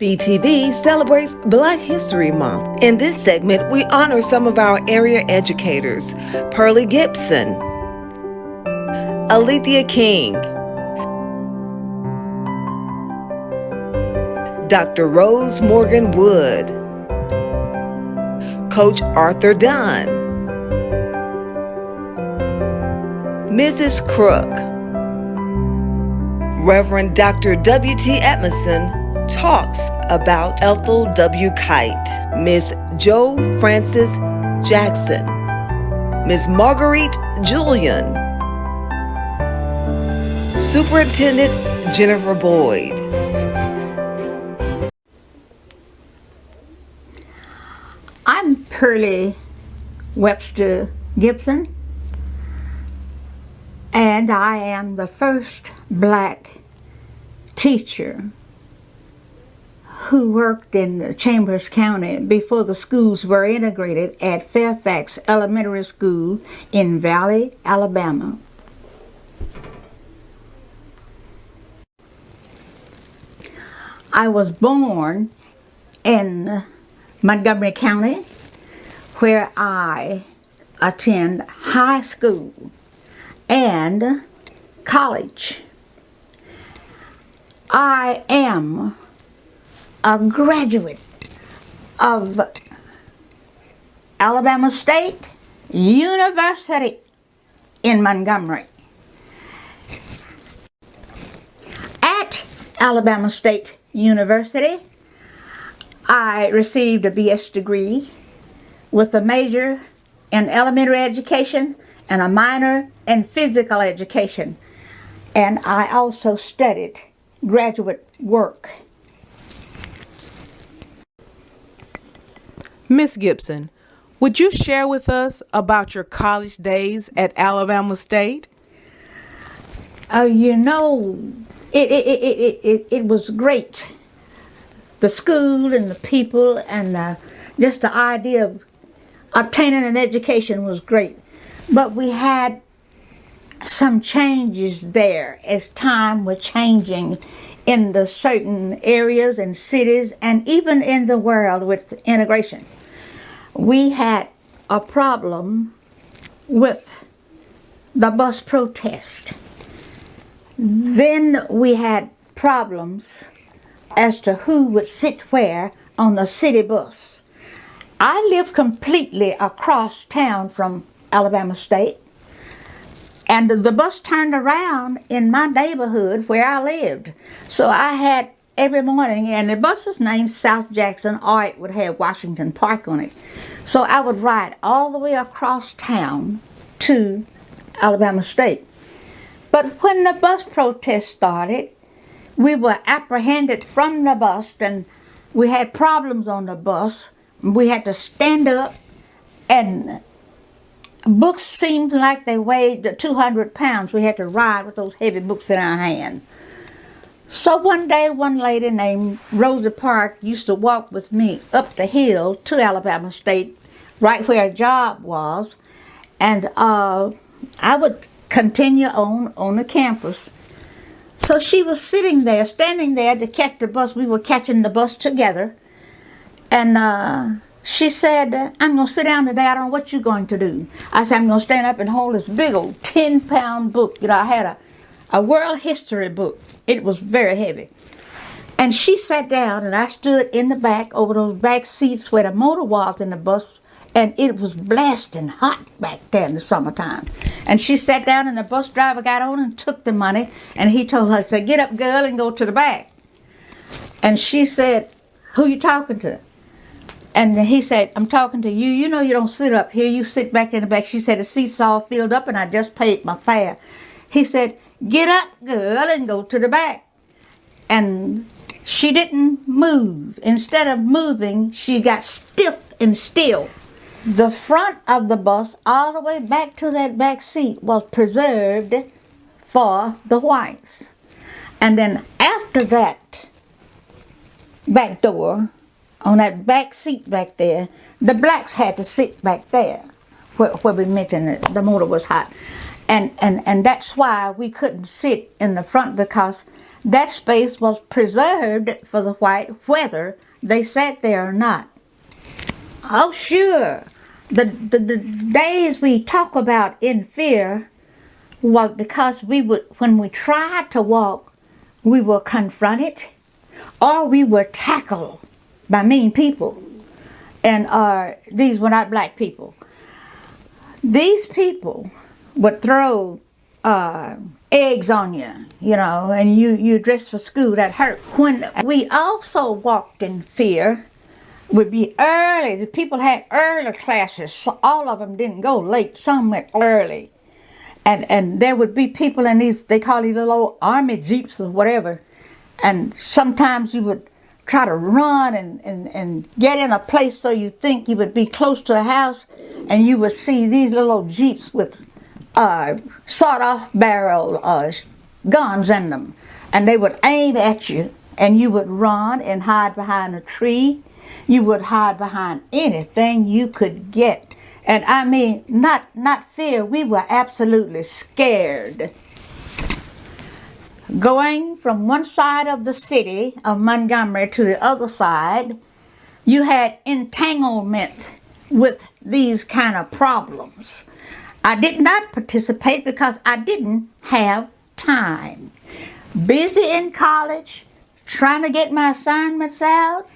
BTV celebrates Black History Month. In this segment, we honor some of our area educators: Pearlie Gibson, Alethea King, Dr. Rose Morgan Wood, Coach Arthur Dunn, Mrs. Crook, Reverend Dr. W.T. Edmondson talks about Ethel W. Kite, Miss Jo Frances Jackson, Miss Marguerite Julian, Superintendent Jennifer Boyd. I'm Pearlie Webster Gibson, and I am the first Black teacher who worked in Chambers County before the schools were integrated at Fairfax Elementary School in Valley, Alabama. I was born in Montgomery County, where I attend high school and college. I am a graduate of Alabama State University in Montgomery. At Alabama State University, I received a BS degree with a major in elementary education and a minor in physical education. And I also studied graduate work. Miss Gibson, would you share with us about your college days at Alabama State? It was great. The school and the people and just the idea of obtaining an education was great. But we had some changes there as time was changing in the certain areas and cities and even in the world with integration. We had a problem with the bus protest. Then we had problems as to who would sit where on the city bus. I lived completely across town from Alabama State, and the bus turned around in my neighborhood where I lived. So I had every morning, and the bus was named South Jackson, or it would have Washington Park on it. So I would ride all the way across town to Alabama State. But when the bus protest started, we were apprehended from the bus, and we had problems on the bus. We had to stand up, and books seemed like they weighed 200 pounds. We had to ride with those heavy books in our hand. So one day, one lady named Rosa Park used to walk with me up the hill to Alabama State, right where a job was, and I would continue on the campus. So she was sitting there, standing there to catch the bus. We were catching the bus together, and she said, "I'm going to sit down today. I don't know what you're going to do." I said, "I'm going to stand up and hold this big old 10-pound book." I had a world history book. It was very heavy. And she sat down, and I stood in the back over those back seats where the motor was in the bus, and it was blasting hot back there in the summertime. And she sat down, and the bus driver got on and took the money, and he told her, said, "Get up, girl, and go to the back." And she said, "Who you talking to?" And he said, "I'm talking to you. You know you don't sit up here. You sit back in the back." She said, "The seat's all filled up, and I just paid my fare." He said, "Get up, girl, and go to the back." And she didn't move. Instead of moving, she got stiff and still. The front of the bus, all the way back to that back seat, was preserved for the whites. And then after that back door, on that back seat back there, the blacks had to sit back there where we mentioned that the motor was hot. And that's why we couldn't sit in the front, because that space was preserved for the white, whether they sat there or not. Oh, sure. The days we talk about in fear was because when we tried to walk, we were confronted or we were tackled by mean people. And these were not black people. These people would throw eggs on you, and you dressed for school. That hurt. When we also walked in fear, would be early. The people had early classes. So all of them didn't go late. Some went early. And there would be people in these, they call these little old army jeeps or whatever. And sometimes you would try to run and get in a place so you think you would be close to a house, and you would see these little jeeps with sawed-off barrel guns in them. And they would aim at you, and you would run and hide behind a tree. You would hide behind anything you could get. And I mean, not fear, we were absolutely scared. Going from one side of the city of Montgomery to the other side, you had entanglement with these kind of problems. I did not participate because I didn't have time. Busy in college, trying to get my assignments out,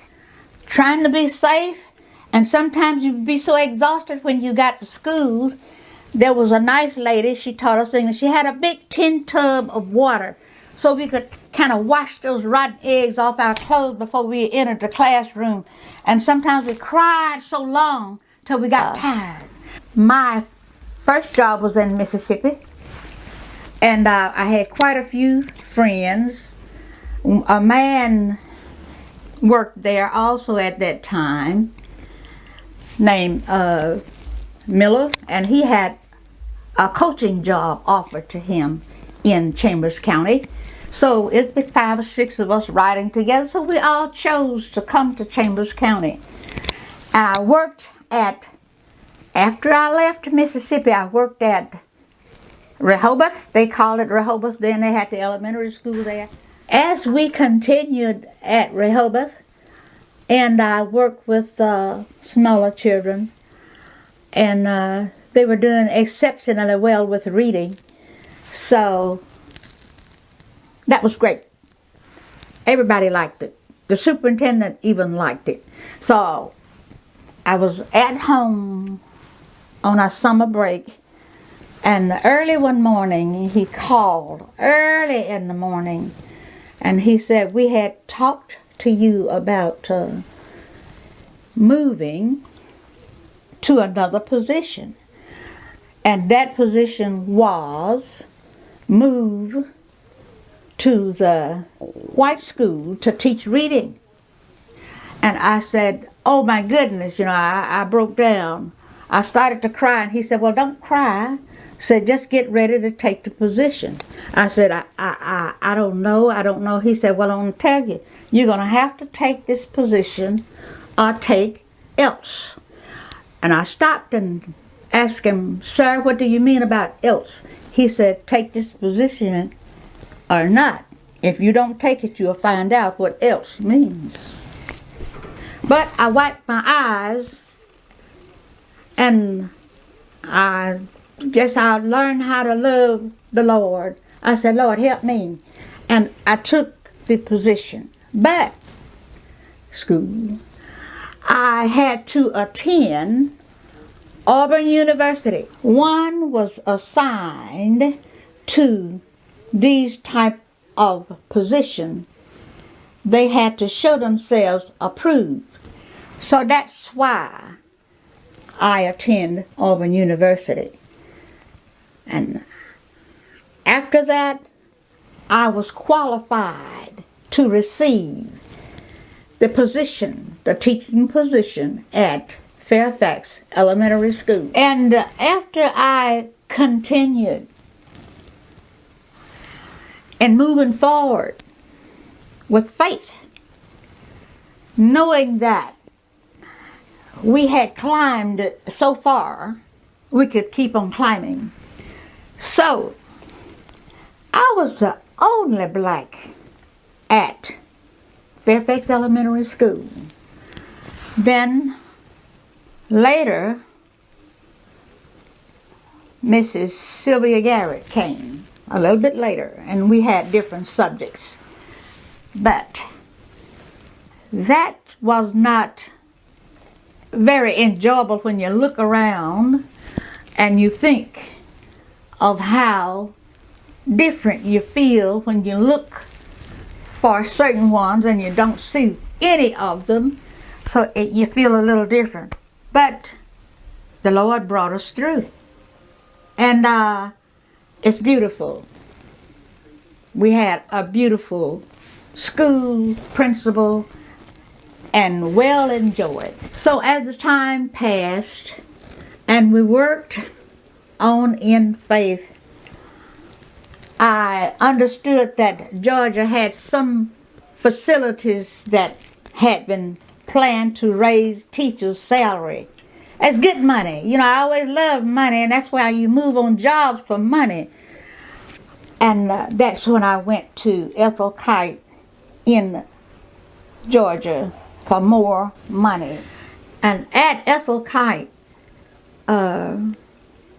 trying to be safe, and sometimes you'd be so exhausted when you got to school. There was a nice lady, she taught us English. She had a big tin tub of water so we could kind of wash those rotten eggs off our clothes before we entered the classroom. And sometimes we cried so long till we got tired. My first job was in Mississippi, and I had quite a few friends. A man worked there also at that time named Miller, and he had a coaching job offered to him in Chambers County. So it was 5 or 6 of us riding together, so we all chose to come to Chambers County. And I worked after I left Mississippi, I worked at Rehoboth. They called it Rehoboth, then they had the elementary school there. As we continued at Rehoboth, and I worked with smaller children, and they were doing exceptionally well with reading. So that was great. Everybody liked it. The superintendent even liked it. So I was at home on a summer break, and early one morning he called, early in the morning, and he said, we had talked to you about moving to another position. And that position was move to the white school to teach reading. And I said, oh my goodness, I broke down. I started to cry, and he said, well, don't cry. Said, just get ready to take the position. I said, I don't know. He said, well, I'm going to tell you, you're going to have to take this position or take else. And I stopped and asked him, sir, what do you mean about else? He said, take this position or not. If you don't take it, you'll find out what else means. But I wiped my eyes, and I guess I learned how to love the Lord. I said, Lord, help me. And I took the position. But school, I had to attend Auburn University. One was assigned to these type of position. They had to show themselves approved. So that's why I attend Auburn University. And after that, I was qualified to receive the position, the teaching position at Fairfax Elementary School. And after I continued and moving forward with faith, knowing that we had climbed so far, we could keep on climbing. So, I was the only black at Fairfax Elementary School. Then later, Mrs. Sylvia Garrett came a little bit later, and we had different subjects. But that was not very enjoyable when you look around and you think of how different you feel when you look for certain ones and you don't see any of them, so you feel a little different. But the Lord brought us through, and it's beautiful. We had a beautiful school principal and well enjoyed. So as the time passed and we worked on in faith, I understood that Georgia had some facilities that had been planned to raise teachers' salary. That's good money. You know, I always love money, and that's why you move on jobs for money. And that's when I went to Ethel Kite in Georgia for more money. And at Ethel Kite,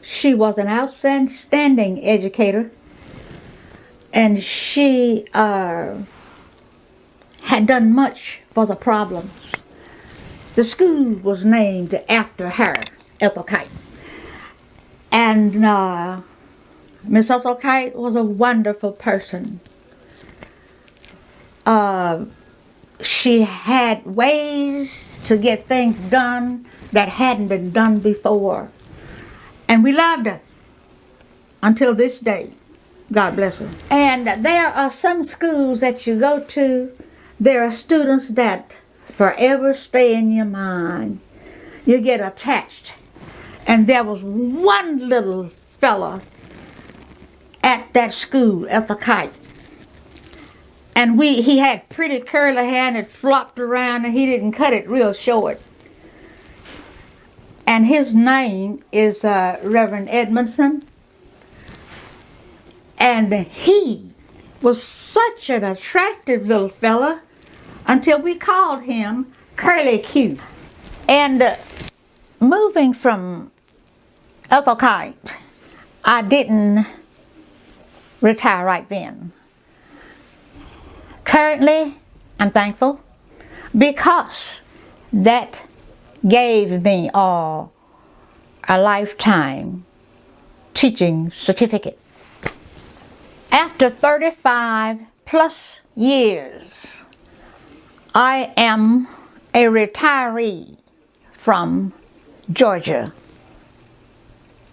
she was an outstanding educator, and she had done much for the problems. The school was named after her, Ethel Kite. And Miss Ethel Kite was a wonderful person. She had ways to get things done that hadn't been done before. And we loved her until this day. God bless her. And there are some schools that you go to, there are students that forever stay in your mind. You get attached. And there was one little fella at that school, at the Kite. And he had pretty curly hair and it flopped around, and he didn't cut it real short. And his name is Reverend Edmondson. And he was such an attractive little fella until we called him Curly Q. And moving from Ethel Kite, I didn't retire right then. Currently, I'm thankful because that gave me a lifetime teaching certificate. After 35 plus years, I am a retiree from Georgia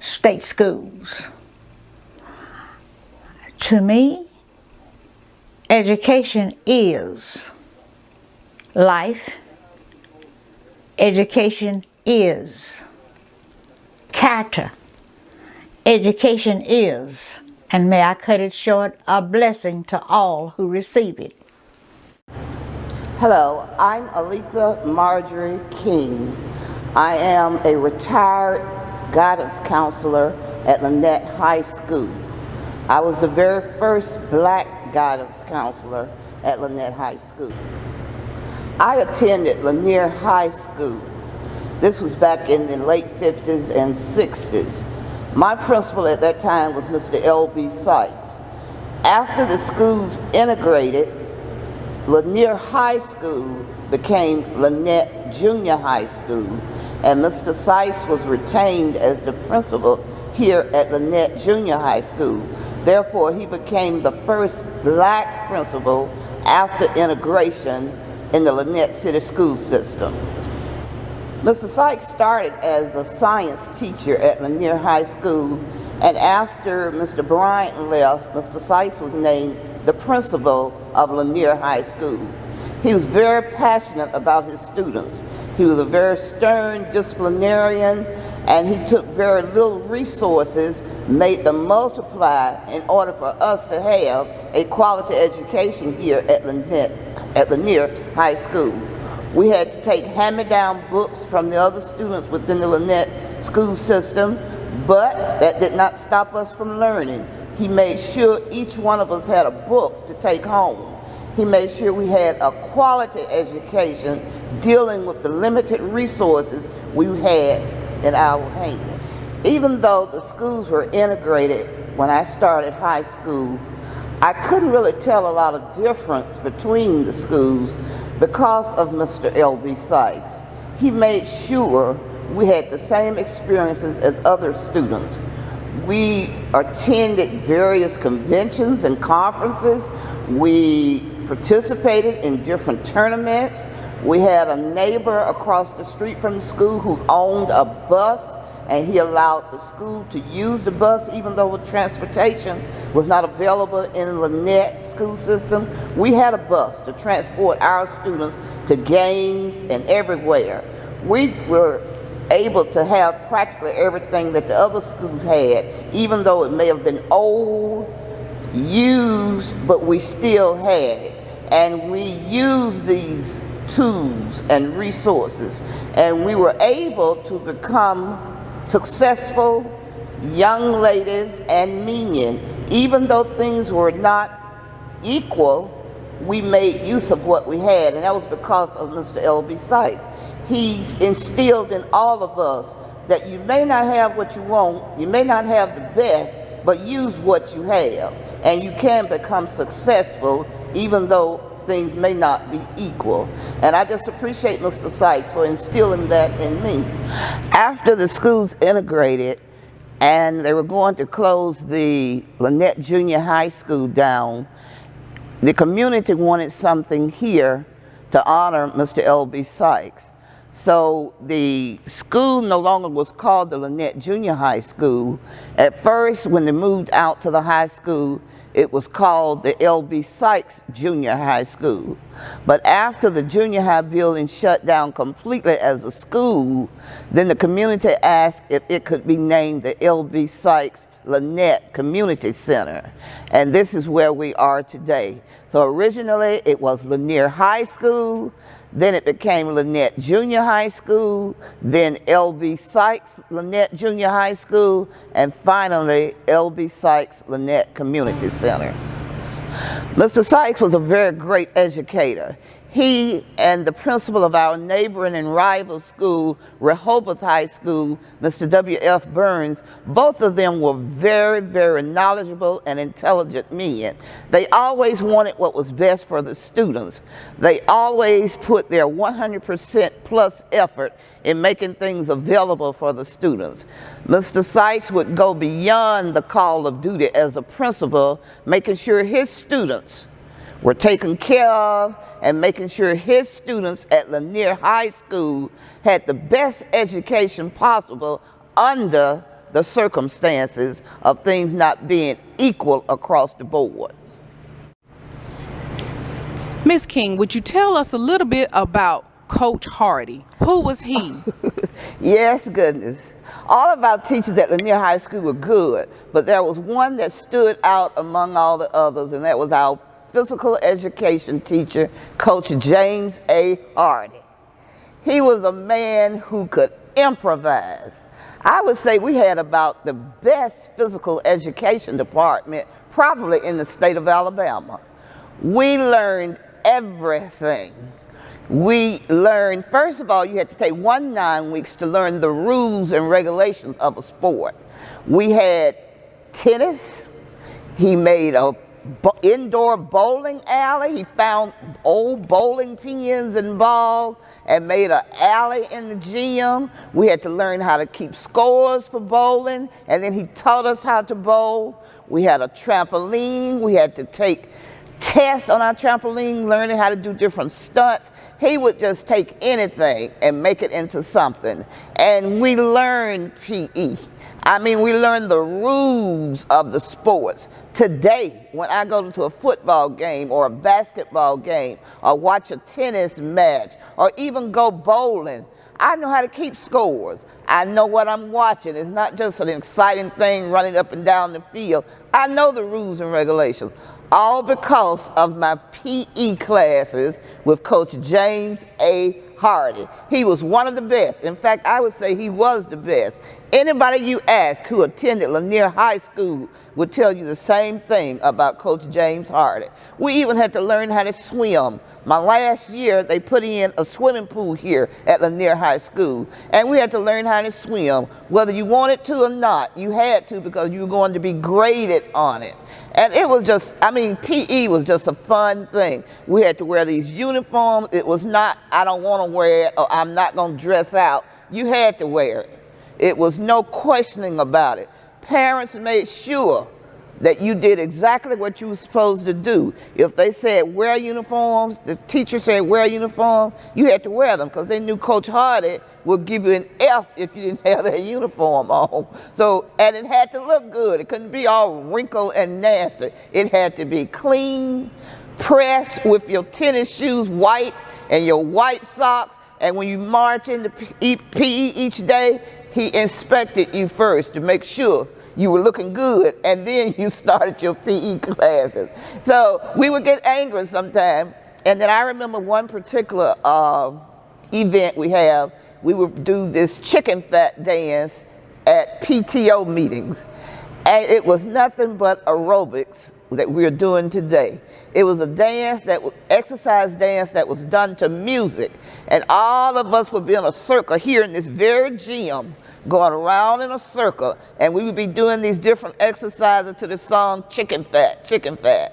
State Schools. To me, education is life. Education is character. Education is, and may I cut it short, a blessing to all who receive it. Hello, I'm Aletha Marjorie King. I am a retired guidance counselor at Lynette High School. I was the very first black guidance counselor at Lynette High School. I attended Lanier High School. This was back in the late 50s and 60s. My principal at that time was Mr. L.B. Sykes. After the schools integrated, Lanier High School became Lynette Junior High School, and Mr. Sykes was retained as the principal here at Lynette Junior High School. Therefore, he became the first black principal after integration in the Lynette City School System. Mr. Sykes started as a science teacher at Lanier High School, and after Mr. Bryant left, Mr. Sykes was named the principal of Lanier High School. He was very passionate about his students. He was a very stern disciplinarian, and he took very little resources, made them multiply in order for us to have a quality education here at Lanier High School. We had to take hand-me-down books from the other students within the Lynette school system, but that did not stop us from learning. He made sure each one of us had a book to take home. He made sure we had a quality education dealing with the limited resources we had in our hand. Even though the schools were integrated when I started high school, I couldn't really tell a lot of difference between the schools because of Mr. L.B. Sykes. He made sure we had the same experiences as other students. We attended various conventions and conferences. We participated in different tournaments. We had a neighbor across the street from the school who owned a bus, and he allowed the school to use the bus even though transportation was not available in the Lynette school system. We had a bus to transport our students to games and everywhere. We were able to have practically everything that the other schools had, even though it may have been old, used, but we still had it. And we used these tools and resources, and we were able to become successful young ladies and men. Even though things were not equal, we made use of what we had, and that was because of Mr. L.B. Sykes. He instilled in all of us that you may not have what you want, you may not have the best, but use what you have, and you can become successful even though things may not be equal. And I just appreciate Mr. Sykes for instilling that in me. After the schools integrated and they were going to close the Lynette Junior High School down, the community wanted something here to honor Mr. L.B. Sykes. So the school no longer was called the Lynette Junior High School. At first, when they moved out to the high school, it was called the L.B. Sykes Junior High School. But after the junior high building shut down completely as a school, then the community asked if it could be named the L.B. Sykes Lynette Community Center. And this is where we are today. So originally it was Lanier High School, then it became Lynette Junior High School, then L.B. Sykes Lynette Junior High School, and finally L.B. Sykes Lynette Community Center. Mr. Sykes was a very great educator. He and the principal of our neighboring and rival school, Rehoboth High School, Mr. W.F. Burns, both of them were very, very knowledgeable and intelligent men. They always wanted what was best for the students. They always put their 100% plus effort in making things available for the students. Mr. Sykes would go beyond the call of duty as a principal, making sure his students were taken care of and making sure his students at Lanier High School had the best education possible under the circumstances of things not being equal across the board. Ms. King, would you tell us a little bit about Coach Hardy? Who was he? Yes, goodness. All of our teachers at Lanier High School were good, but there was one that stood out among all the others, and that was our physical education teacher, Coach James A. Hardy. He was a man who could improvise. I would say we had about the best physical education department probably in the state of Alabama. We learned everything. We learned, first of all, you had to take 9 weeks to learn the rules and regulations of a sport. We had tennis. He made a indoor bowling alley. He found old bowling pins and balls and made an alley in the gym. We had to learn how to keep scores for bowling, and then he taught us how to bowl. We had a trampoline. We had to take tests on our trampoline, learning how to do different stunts. He would just take anything and make it into something. And we learned PE. I mean, we learned the rules of the sports. Today, when I go to a football game or a basketball game or watch a tennis match or even go bowling, I know how to keep scores. I know what I'm watching. It's not just an exciting thing running up and down the field. I know the rules and regulations, all because of my PE classes with Coach James A. Hardy. He was one of the best. In fact, I would say he was the best. Anybody you ask who attended Lanier High School would tell you the same thing about Coach James Hardy. We even had to learn how to swim. My last year, they put in a swimming pool here at Lanier High School, and we had to learn how to swim. Whether you wanted to or not, you had to because you were going to be graded on it. And it was just, I mean, PE was just a fun thing. We had to wear these uniforms. It was not, I don't want to wear it, or I'm not going to dress out. You had to wear it. It was no questioning about it. Parents made sure that you did exactly what you were supposed to do. If they said wear uniforms, the teacher said wear uniforms, you had to wear them because they knew Coach Hardy would give you an F if you didn't have that uniform on. So, and it had to look good. It couldn't be all wrinkled and nasty. It had to be clean, pressed with your tennis shoes white and your white socks. And when you march into PE each day, he inspected you first to make sure you were looking good, and then you started your PE classes. So we would get angry sometimes, and then I remember one particular event we have, we would do this chicken fat dance at PTO meetings, and it was nothing but aerobics that we're doing today. It was a dance that was exercise dance that was done to music, and all of us would be in a circle here in this very gym, going around in a circle, and we would be doing these different exercises to the song Chicken Fat, Chicken Fat.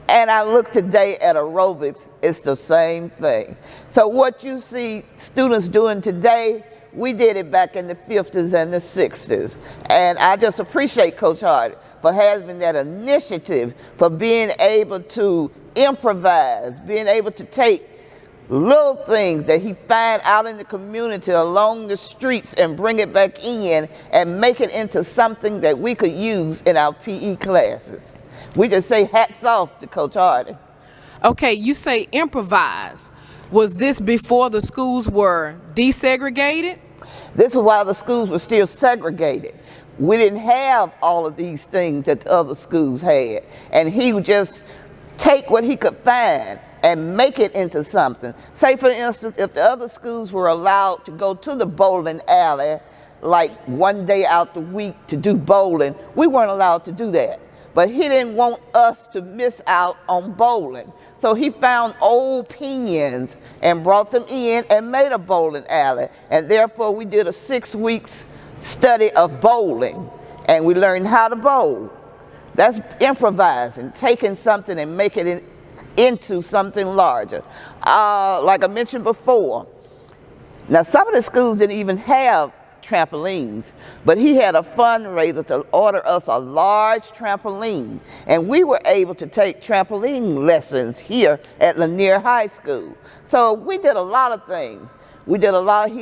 And I look today at aerobics, it's the same thing. So what you see students doing today, we did it back in the 50s and the 60s. And I just appreciate Coach Hardy for having that initiative, for being able to improvise, being able to take little things that he find out in the community along the streets and bring it back in and make it into something that we could use in our PE classes. We just say hats off to Coach Hardy. Okay, you say improvise. Was this before the schools were desegregated? This was while the schools were still segregated. We didn't have all of these things that the other schools had. And he would just take what he could find and make it into something. Say, for instance, if the other schools were allowed to go to the bowling alley like one day out the week to do bowling, we weren't allowed to do that. But he didn't want us to miss out on bowling. So he found old pinions and brought them in and made a bowling alley. And therefore we did a 6 weeks study of bowling, and we learned how to bowl. That's improvising, taking something and making it into something larger. Like I mentioned before, now some of the schools didn't even have trampolines, but he had a fundraiser to order us a large trampoline, and we were able to take trampoline lessons here at Lanier High School. So we did a lot of things. He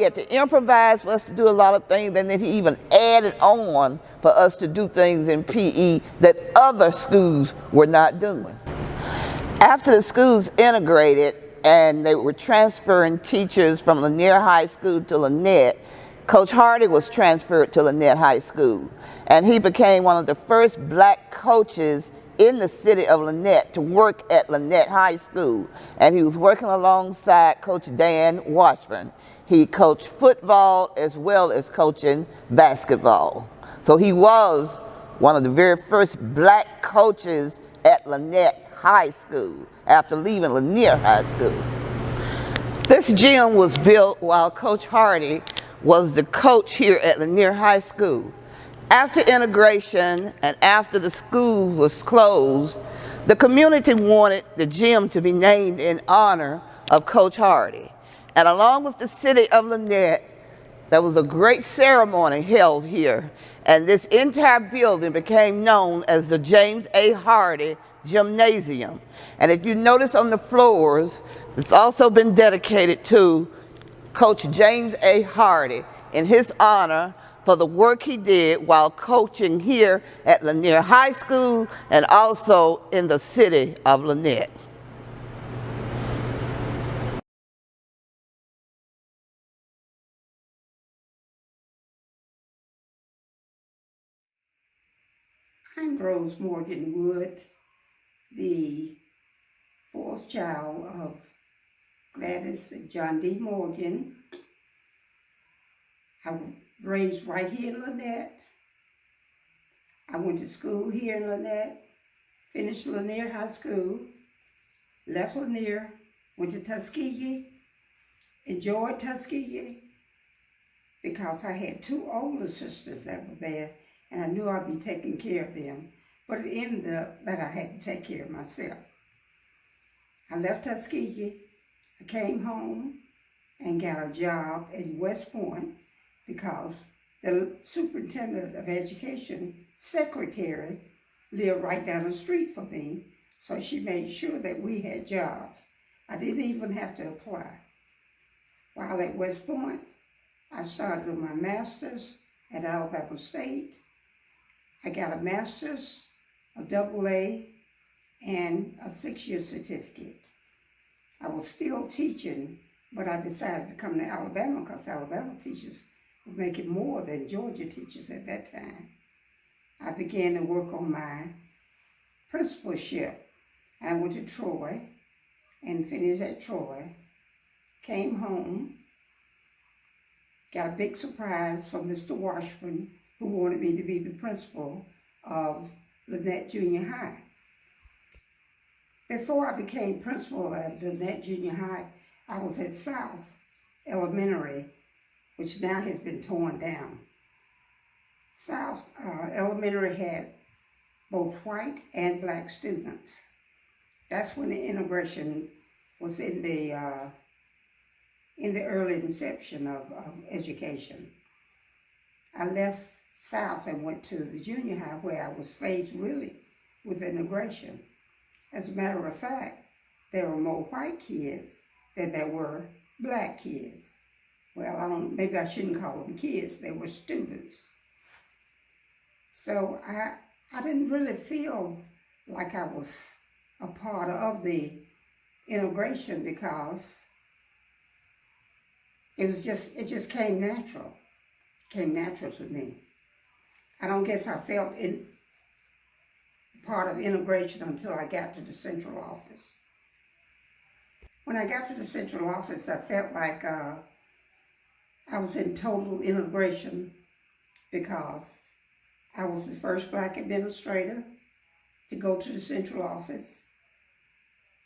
had to improvise for us to do a lot of things, and then he even added on for us to do things in PE that other schools were not doing. After the schools integrated and they were transferring teachers from Lanier High School to Lynette, Coach Hardy was transferred to Lynette High School, and he became one of the first black coaches in the city of Lynette to work at Lynette High School. And he was working alongside Coach Dan Washburn. He coached football as well as coaching basketball. So he was one of the very first black coaches at Lynette High School after leaving Lanier High School. This gym was built while Coach Hardy was the coach here at Lanier High School. After integration and after the school was closed, the community wanted the gym to be named in honor of Coach Hardy. And along with the city of Lynette, there was a great ceremony held here, and this entire building became known as the James A. Hardy Gymnasium. And if you notice on the floors, it's also been dedicated to Coach James A. Hardy in his honor for the work he did while coaching here at Lanier High School and also in the city of Lynette. I'm Rose Morgan Wood, the fourth child of Gladys and John D. Morgan. I was raised right here in Lynette. I went to school here in Lynette, finished Lanier High School, left Lanier, went to Tuskegee, enjoyed Tuskegee because I had two older sisters that were there and I knew I'd be taking care of them. But it ended up that I had to take care of myself. I left Tuskegee, I came home and got a job in West Point because the superintendent of education secretary lived right down the street from me, so she made sure that we had jobs. I didn't even have to apply. While at West Point, I started with my master's at Alabama State. I got a master's, a AA, and a 6-year certificate. I was still teaching, but I decided to come to Alabama because Alabama teachers were making more than Georgia teachers at that time. I began to work on my principalship. I went to Troy and finished at Troy, came home, got a big surprise from Mr. Washburn, who wanted me to be the principal of Lynette Junior High. Before I became principal at Lynette Junior High, I was at South Elementary, which now has been torn down. South Elementary had both white and black students. That's when the integration was in the early inception of education. I left South and went to the junior high where I was faced really with integration. As a matter of fact, there were more white kids than there were black kids. Well, maybe I shouldn't call them kids, they were students. So I didn't really feel like I was a part of the integration because it just came natural. Came natural to me. I don't guess I felt part of integration until I got to the central office. When I got to the central office, I felt like I was in total integration because I was the first black administrator to go to the central office.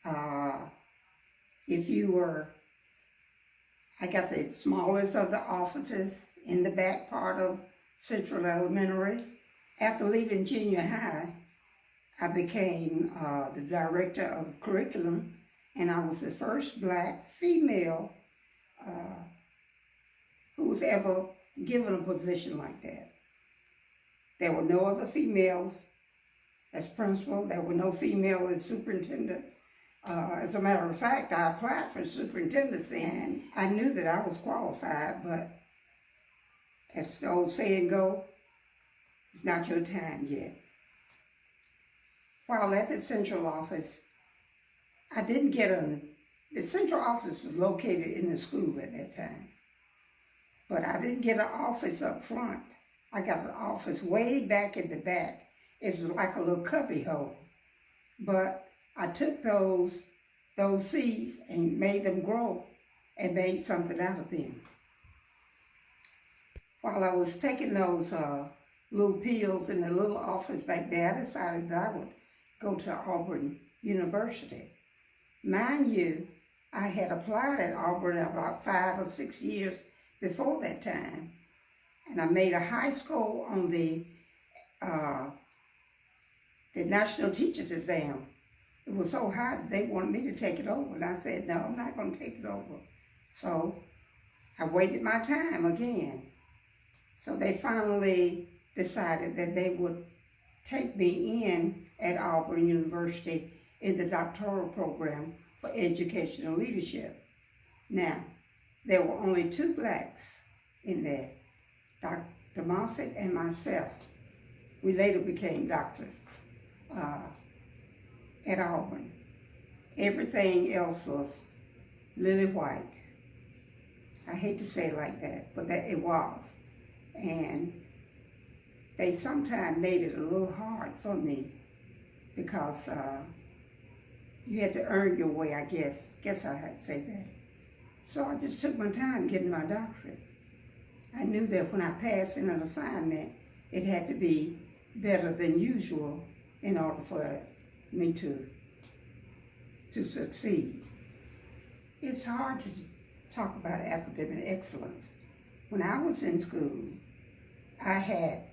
I got the smallest of the offices in the back part of Central Elementary. After leaving junior high, I became the director of curriculum, and I was the first black female who was ever given a position like that. There were no other females as principal. There were no female as superintendent. As a matter of fact, I applied for superintendency, and I knew that I was qualified, but as the old saying goes, it's not your time yet. While at the central office, the central office was located in the school at that time, but I didn't get an office up front. I got an office way back in the back. It was like a little cubby hole, but I took those seeds and made them grow and made something out of them. While I was taking those little pills in the little office back there, I decided that I would go to Auburn University. Mind you, I had applied at Auburn about 5 or 6 years before that time, and I made a high score on the National Teachers Exam. It was so high that they wanted me to take it over, and I said, no, I'm not going to take it over. So I waited my time again. So they finally decided that they would take me in at Auburn University in the doctoral program for educational leadership. Now, there were only 2 blacks in there, Dr. Moffitt and myself. We later became doctors at Auburn. Everything else was lily white. I hate to say it like that, but that it was. And they sometimes made it a little hard for me because you had to earn your way, I guess. I had to say that. So I just took my time getting my doctorate. I knew that when I passed in an assignment, it had to be better than usual in order for me to succeed. It's hard to talk about academic excellence. When I was in school, I had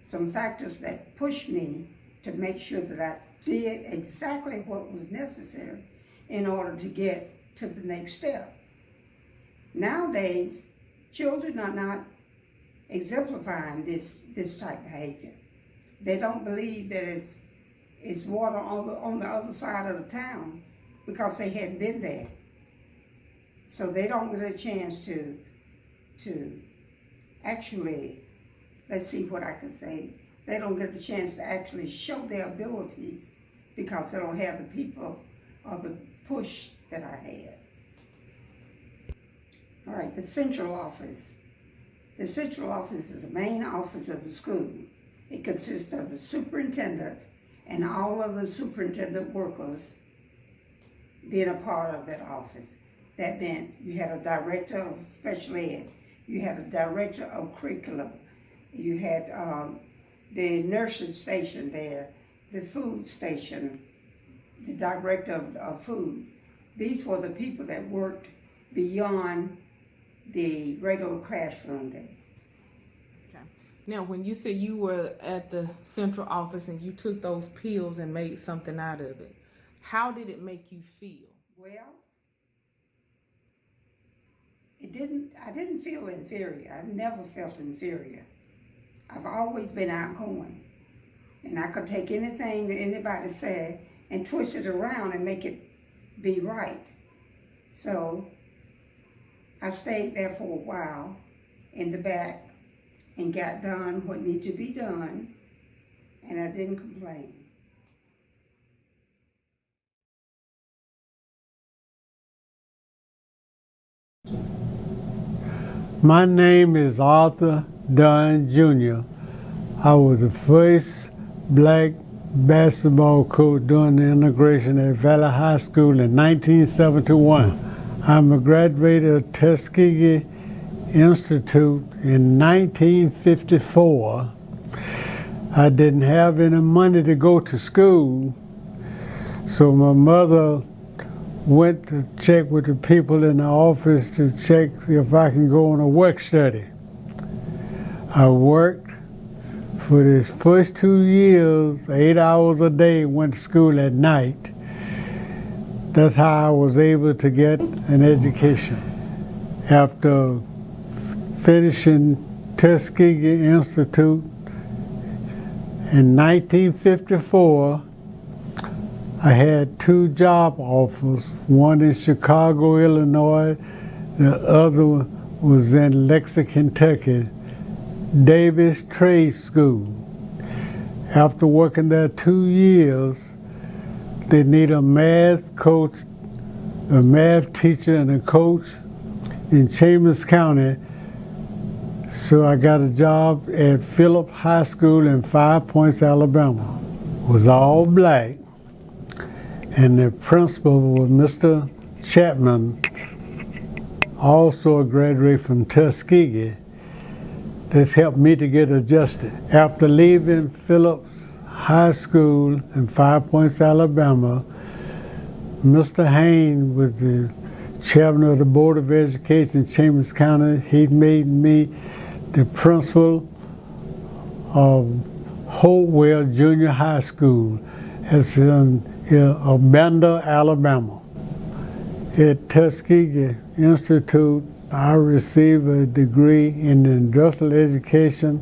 some factors that pushed me to make sure that I did exactly what was necessary in order to get to the next step. Nowadays, children are not exemplifying this type of behavior. They don't believe that it's water on the other side of the town because they hadn't been there. So they don't get a chance to actually, let's see what I can say, they don't get the chance to actually show their abilities because they don't have the people or the push that I had. All right, the central office. The central office is the main office of the school. It consists of the superintendent and all of the superintendent workers being a part of that office. That meant you had a director of special ed, you had a director of curriculum, you had the nursery station there, the food station, the director of food. These were the people that worked beyond the regular classroom day. Okay. Now, when you said you were at the central office and you took those pills and made something out of it, how did it make you feel? Well, I didn't feel inferior. I've never felt inferior. I've always been outgoing. And I could take anything that anybody said and twist it around and make it be right. So I stayed there for a while in the back and got done what needed to be done, and I didn't complain. My name is Arthur Dunn Jr. I was the first black basketball coach during the integration at Valley High School in 1971. I'm a graduate of Tuskegee Institute in 1954. I didn't have any money to go to school, so my mother went to check with the people in the office to check if I can go on a work study. I worked for the first 2 years, 8 hours a day, went to school at night. That's how I was able to get an education. After finishing Tuskegee Institute in 1954, I had 2 job offers, one in Chicago, Illinois, the other was in Lexington, Kentucky, Davis Trade School. After working there 2 years, they need a math coach, a math teacher, and a coach in Chambers County. So I got a job at Phillips High School in 5 Points, Alabama. It was all black. And the principal was Mr. Chapman, also a graduate from Tuskegee. That helped me to get adjusted. After leaving Phillips High School in 5 Points, Alabama, Mr. Haynes was the chairman of the Board of Education in Chambers County. He made me the principal of Hopewell Junior High School. It's in Bender, Alabama. At Tuskegee Institute, I received a degree in industrial education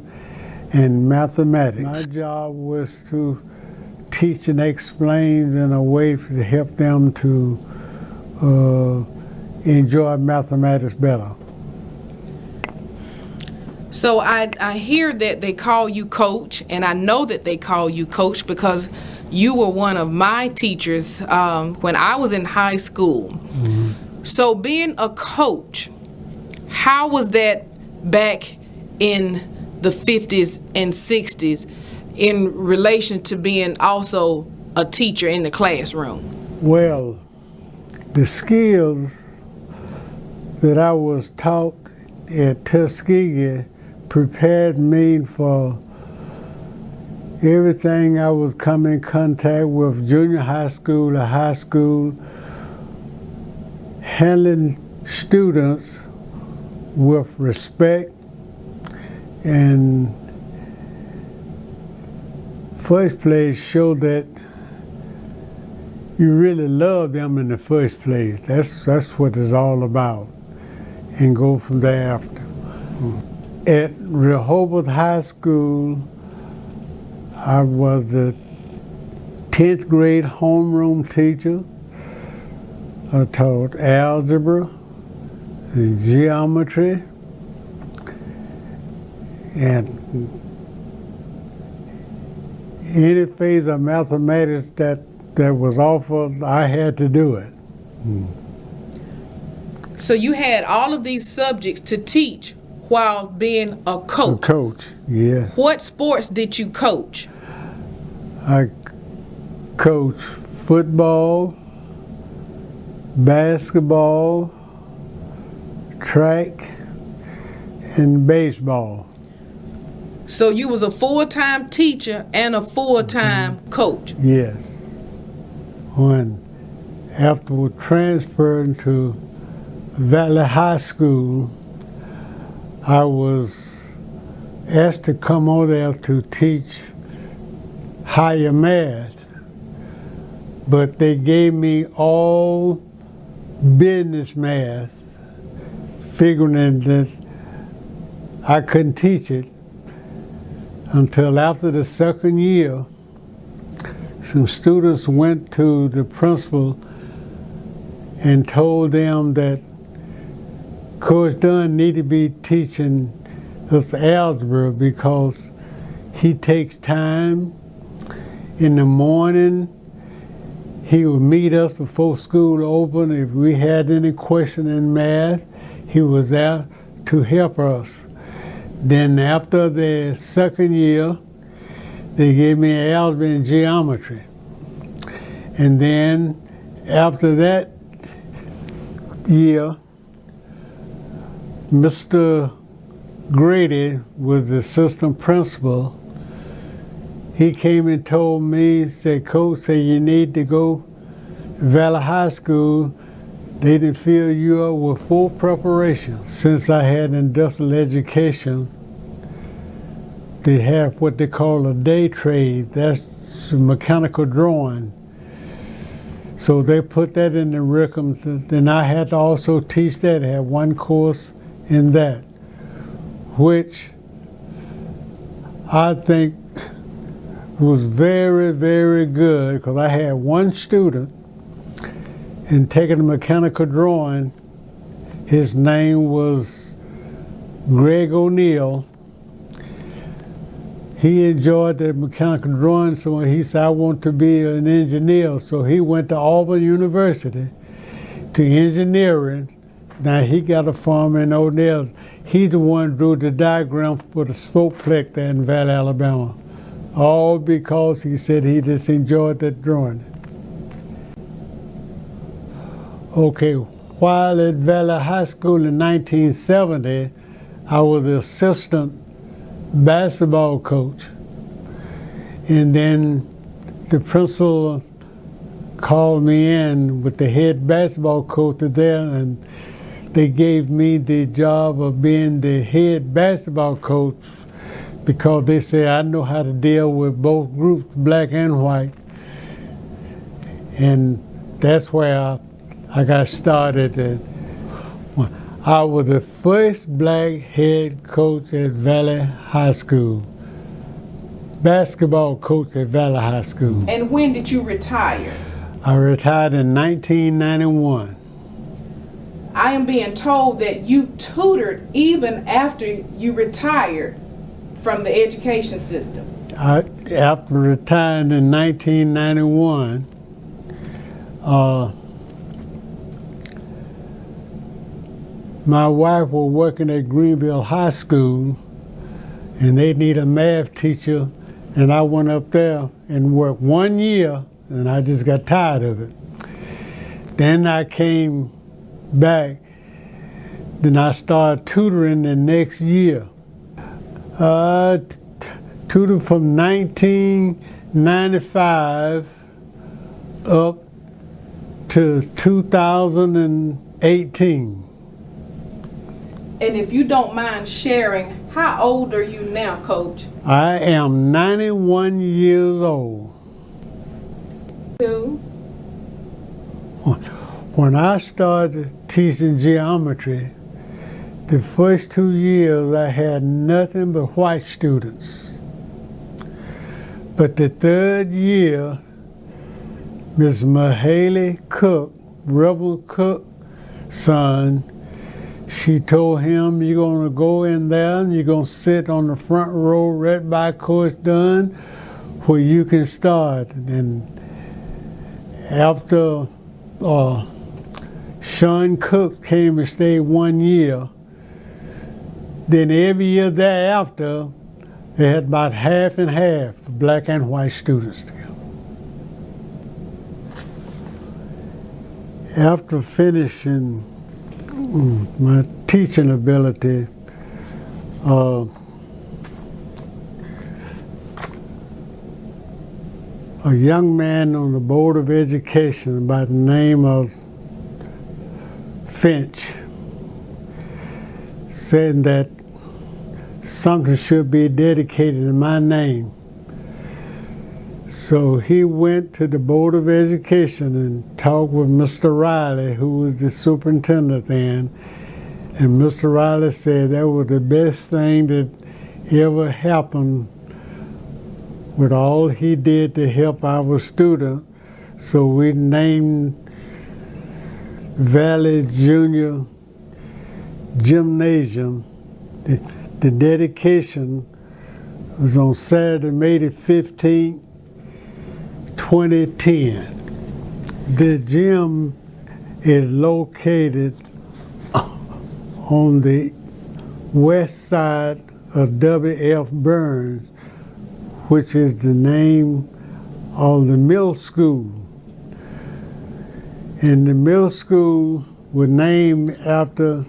and mathematics. My job was to teach and explain in a way to help them to enjoy mathematics better. So I hear that they call you coach, and I know that they call you coach because you were one of my teachers when I was in high school. Mm-hmm. So being a coach, how was that back in the 50s and 60s in relation to being also a teacher in the classroom? Well, the skills that I was taught at Tuskegee prepared me for everything I was coming in contact with, junior high school to high school, handling students with respect and first place show that you really love them in the first place. That's what it's all about, and go from there after. At Rehoboth High School, I was the 10th grade homeroom teacher. I taught algebra, geometry, and any phase of mathematics that was offered, I had to do it. So you had all of these subjects to teach while being a coach. A coach, yeah. What sports did you coach? I coached football, basketball, track, and baseball. So you was a full-time teacher and a full-time coach? Yes. After we transferred to Valley High School, I was asked to come over there to teach higher math, but they gave me all business math, figuring that I couldn't teach it until after the second year. Some students went to the principal and told them that Coach Dunn needed to be teaching us algebra because he takes time in the morning. He would meet us before school opened. If we had any question in math, he was there to help us. Then after the second year, they gave me algebra and geometry. And then after that year, Mr. Grady was the assistant principal. He came and told me, said, Coach, said you need to go to Valley High School. They didn't feel you up with full preparation. Since I had industrial education, they have what they call a day trade. That's mechanical drawing. So they put that in the curriculum. Then I had to also teach that. I had one course in that, which I think was very, very good, because I had one student in taking the mechanical drawing. His name was Greg O'Neill. He enjoyed the mechanical drawing, so he said, I want to be an engineer. So he went to Auburn University to engineering. Now he got a farm in O'Neill. He's the one who drew the diagram for the spokeplex there in Valley, Alabama. All because he said he just enjoyed that drawing. Okay, while at Valley High School in 1970, I was the assistant basketball coach. And then the principal called me in with the head basketball coach there, and they gave me the job of being the head basketball coach because they said I know how to deal with both groups, black and white. And that's where I got started. I was the first black head coach at Valley High School. Basketball coach at Valley High School. And when did you retire? I retired in 1991. I am being told that you tutored even after you retired from the education system. After retiring in 1991, my wife was working at Greenville High School, and they need a math teacher, and I went up there and worked 1 year, and I just got tired of it. Then I came back Then I started tutoring the next year. Tutored from 1995 up to 2018. And if you don't mind sharing, how old are you now, Coach? I am 91 years old. When I started teaching geometry, the first 2 years I had nothing but white students. But the third year, Miss Marguerite Cook, Reverend Cook's son, she told him, you're going to go in there and you're going to sit on the front row right by Coach Dunn where you can start. And after Sean Cook came and stayed 1 year, then every year thereafter, they had about half and half, black and white students together. After finishing my teaching ability, a young man on the Board of Education by the name of Finch said that something should be dedicated in my name. So he went to the Board of Education and talked with Mr. Riley, who was the superintendent then. And Mr. Riley said that was the best thing that ever happened with all he did to help our students. So we named Valley Junior Gymnasium. The dedication was on Saturday, May the 15th, 2010. The gym is located on the west side of W.F. Burns, which is the name of the middle school. And the middle school was named after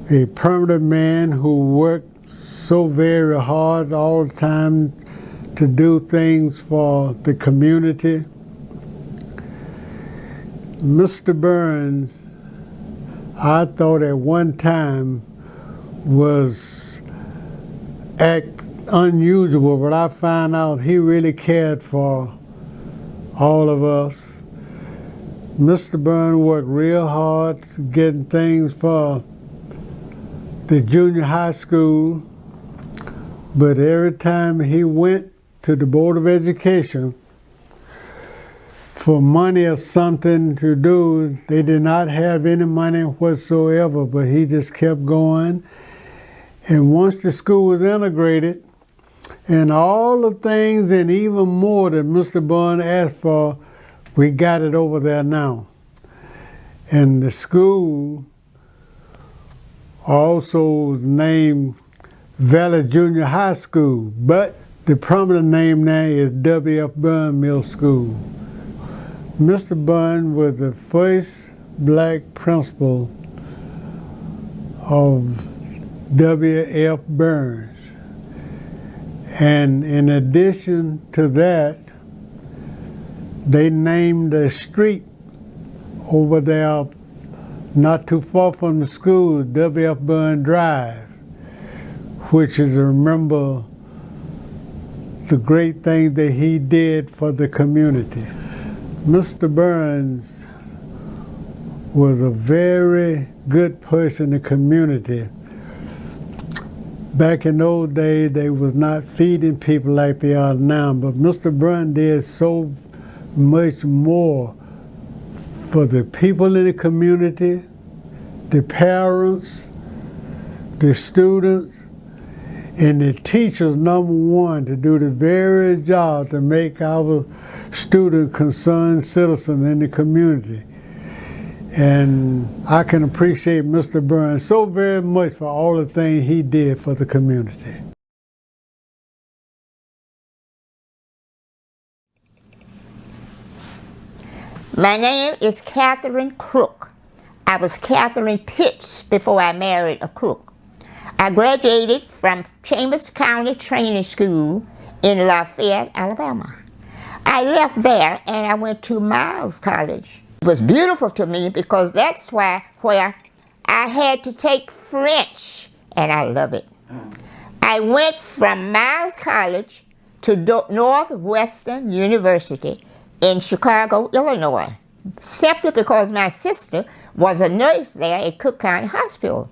a permanent man who worked so very hard all the time to do things for the community. Mr. Burns, I thought at one time was act unusual, but I found out he really cared for all of us. Mr. Burns worked real hard getting things for the junior high school, but every time he went to the Board of Education for money or something to do, they did not have any money whatsoever, but he just kept going. And once the school was integrated, and all the things and even more that Mr. Burns asked for, we got it over there now. And the school also was named Valley Junior High School, but the permanent name now is W.F. Burns Middle School. Mr. Burns was the first black principal of W.F. Burns. And in addition to that, they named a street over there not too far from the school, W.F. Burns Drive, which is to remember the great things that he did for the community. Mr. Burns was a very good person in the community. Back in those days, they was not feeding people like they are now, but Mr. Burns did so much more for the people in the community, the parents, the students, and the teachers, number one, to do the very job to make our students concerned citizens in the community. And I can appreciate Mr. Burns so very much for all the things he did for the community. My name is Katherine Crook. I was Katherine Pitts before I married a Crook. I graduated from Chambers County Training School in Lafayette, Alabama. I left there and I went to Miles College. It was beautiful to me because that's where I had to take French, and I love it. I went from Miles College to Northwestern University in Chicago, Illinois, simply because my sister was a nurse there at Cook County Hospital.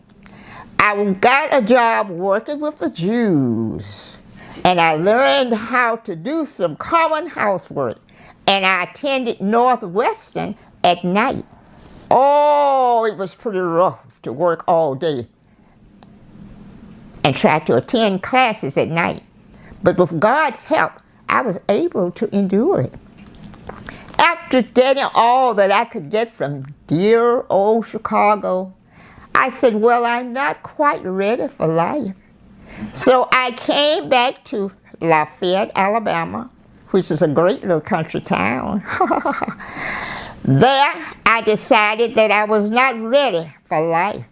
I got a job working with the Jews, and I learned how to do some common housework, and I attended Northwestern at night. Oh, it was pretty rough to work all day and try to attend classes at night. But with God's help, I was able to endure it. After getting all that I could get from dear old Chicago, I said, well, I'm not quite ready for life. So I came back to Lafayette, Alabama, which is a great little country town. There, I decided that I was not ready for life.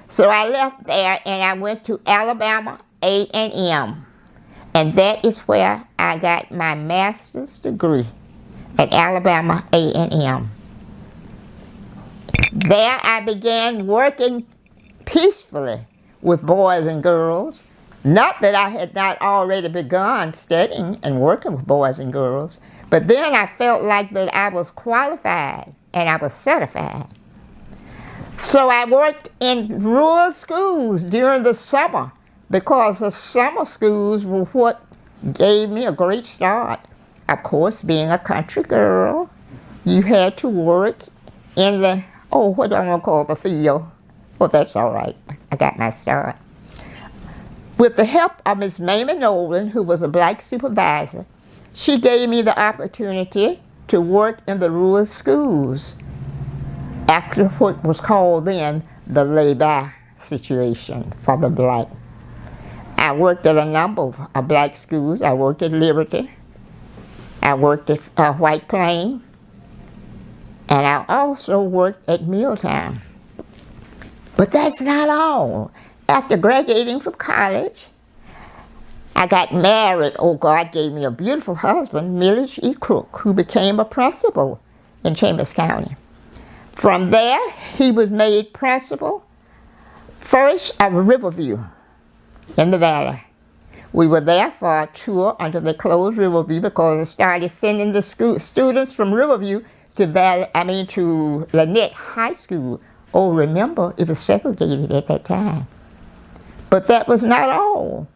So I left there and I went to Alabama A&M. And that is where I got my master's degree at Alabama A&M. There I began working peacefully with boys and girls. Not that I had not already begun studying and working with boys and girls, but then I felt like that I was qualified and I was certified. So I worked in rural schools during the summer because the summer schools were what gave me a great start. Of course, being a country girl, you had to work in the, what do I want to call the field? Well, that's all right. I got my start. With the help of Miss Mamie Nolan, who was a black supervisor, she gave me the opportunity to work in the rural schools after what was called then the lay-by situation for the black. I worked at a number of black schools. I worked at Liberty. I worked at White Plain. And I also worked at Milltown. But that's not all. After graduating from college, I got married. Oh, God gave me a beautiful husband, Milledge E. Crook, who became a principal in Chambers County. From there, he was made principal first of Riverview in the Valley. We were there for a tour until they closed Riverview because they started sending the students from Riverview to Lynette High School. Oh, remember, it was segregated at that time. But that was not all.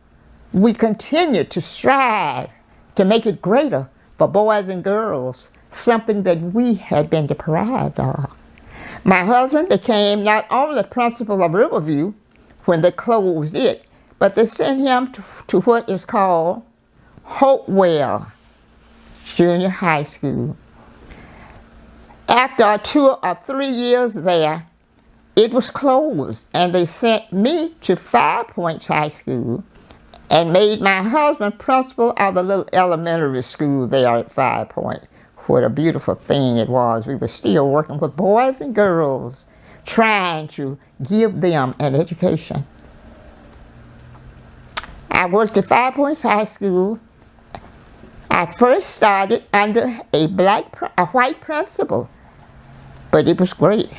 We continued to strive to make it greater for boys and girls, something that we had been deprived of. My husband became not only principal of Riverview when they closed it, but they sent him to what is called Hopewell Junior High School. After a tour of 3 years there, it was closed, and they sent me to 5 Points High School and made my husband principal of the little elementary school there at 5 Points. What a beautiful thing it was. We were still working with boys and girls, trying to give them an education. I worked at 5 Points High School. I first started under a white principal, but it was great.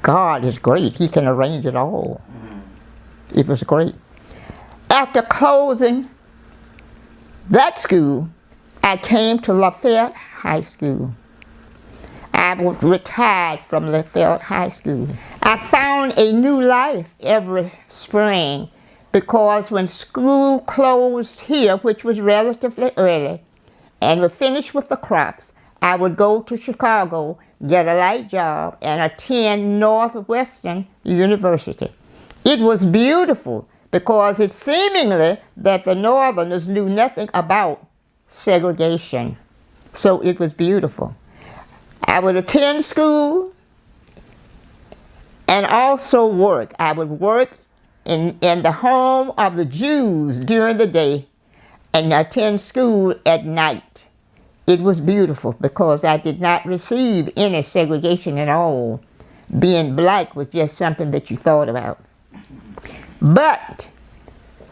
God is great. He can arrange it all. It was great. After closing that school, I came to Lafayette High School. I was retired from Lafayette High School. I found a new life every spring because when school closed here, which was relatively early, and we finished with the crops, I would go to Chicago, get a light job, and attend Northwestern University. It was beautiful because it seemingly that the Northerners knew nothing about segregation. So it was beautiful. I would attend school and also work. I would work in the home of the Jews during the day and attend school at night. It was beautiful because I did not receive any segregation at all. being black was just something that you thought about. But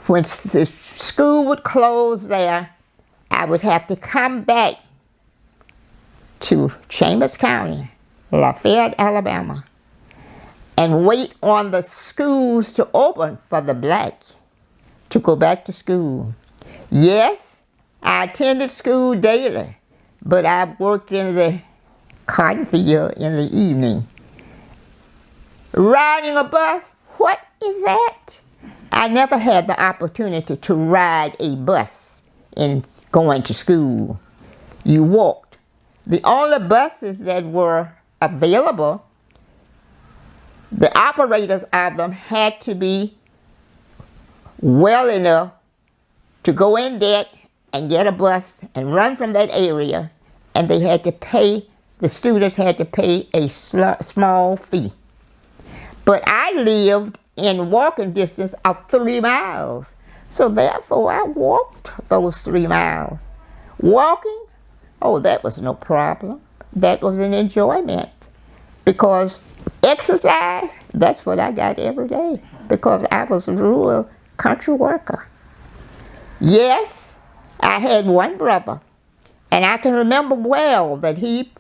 when the school would close there, I would have to come back to Chambers County, Lafayette, Alabama, and wait on the schools to open for the black to go back to school. Yes, I attended school daily, but I worked in the cotton field in the evening. Riding a bus, what is that? I never had the opportunity to ride a bus in going to school. You walked. The only buses that were available, the operators of them had to be well enough to go in debt and get a bus and run from that area, and they had to pay, the students had to pay a small fee. But I lived in walking distance of 3 miles. So therefore I walked those 3 miles. Walking, oh, that was no problem. That was an enjoyment. Because exercise, that's what I got every day. Because I was a rural country worker. Yes, I had one brother. And I can remember well that he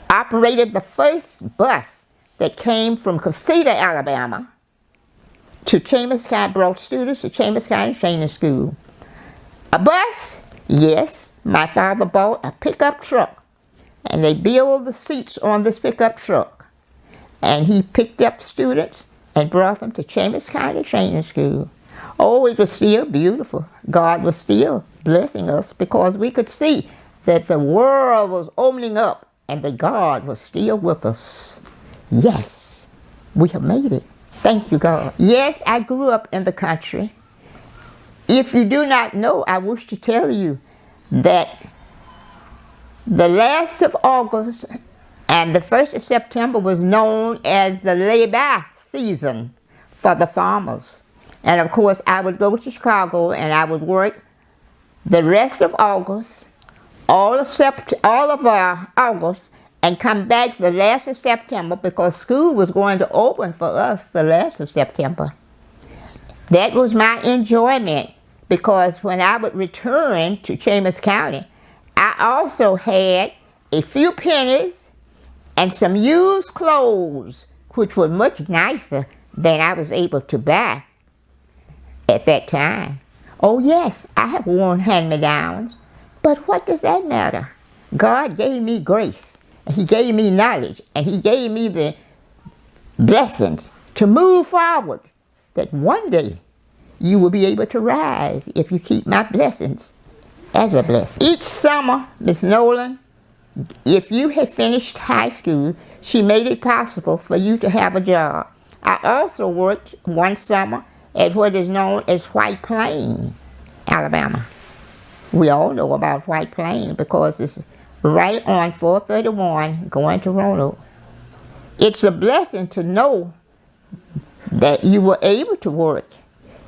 operated the first bus that came from Casita, Alabama, to Chambers County, brought students to Chambers County Training School. A bus? Yes, my father bought a pickup truck, and they built the seats on this pickup truck. And he picked up students and brought them to Chambers County Training School. Oh, it was still beautiful. God was still blessing us because we could see that the world was opening up and that God was still with us. Yes, we have made it. Thank you, God. Yes, I grew up in the country. If you do not know, I wish to tell you that the last of August and the 1st of September was known as the lay-by season for the farmers. And of course, I would go to Chicago and I would work the rest of August, all of August, and come back the last of September because school was going to open for us the last of September. That was my enjoyment because when I would return to Chambers County, I also had a few pennies and some used clothes, which were much nicer than I was able to buy at that time. Oh yes, I have worn hand-me-downs, but what does that matter? God gave me grace. He gave me knowledge, and he gave me the blessings to move forward, that one day you will be able to rise if you keep my blessings as a blessing. Each summer, Miss Nolan, if you had finished high school, she made it possible for you to have a job. I also worked one summer at what is known as White Plain, Alabama. We all know about White Plain because it's right on 431 going to Roanoke. It's a blessing to know that you were able to work.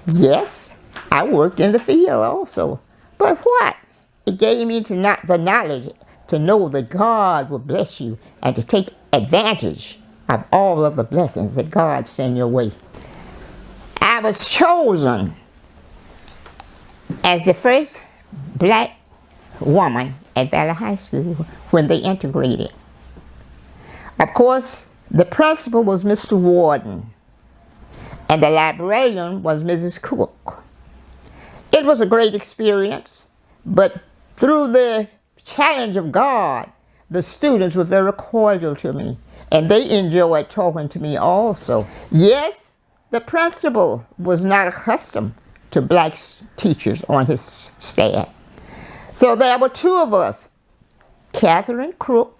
Yes, I worked in the field also. But what? It gave me the knowledge to know that God will bless you and to take advantage of all of the blessings that God sent your way. I was chosen as the first black woman at Valley High School when they integrated. Of course, the principal was Mr. Warden, and the librarian was Mrs. Cook. It was a great experience, but through the challenge of God, the students were very cordial to me, and they enjoyed talking to me also. Yes, the principal was not accustomed to black teachers on his staff. So there were 2 of us, Katherine Crook,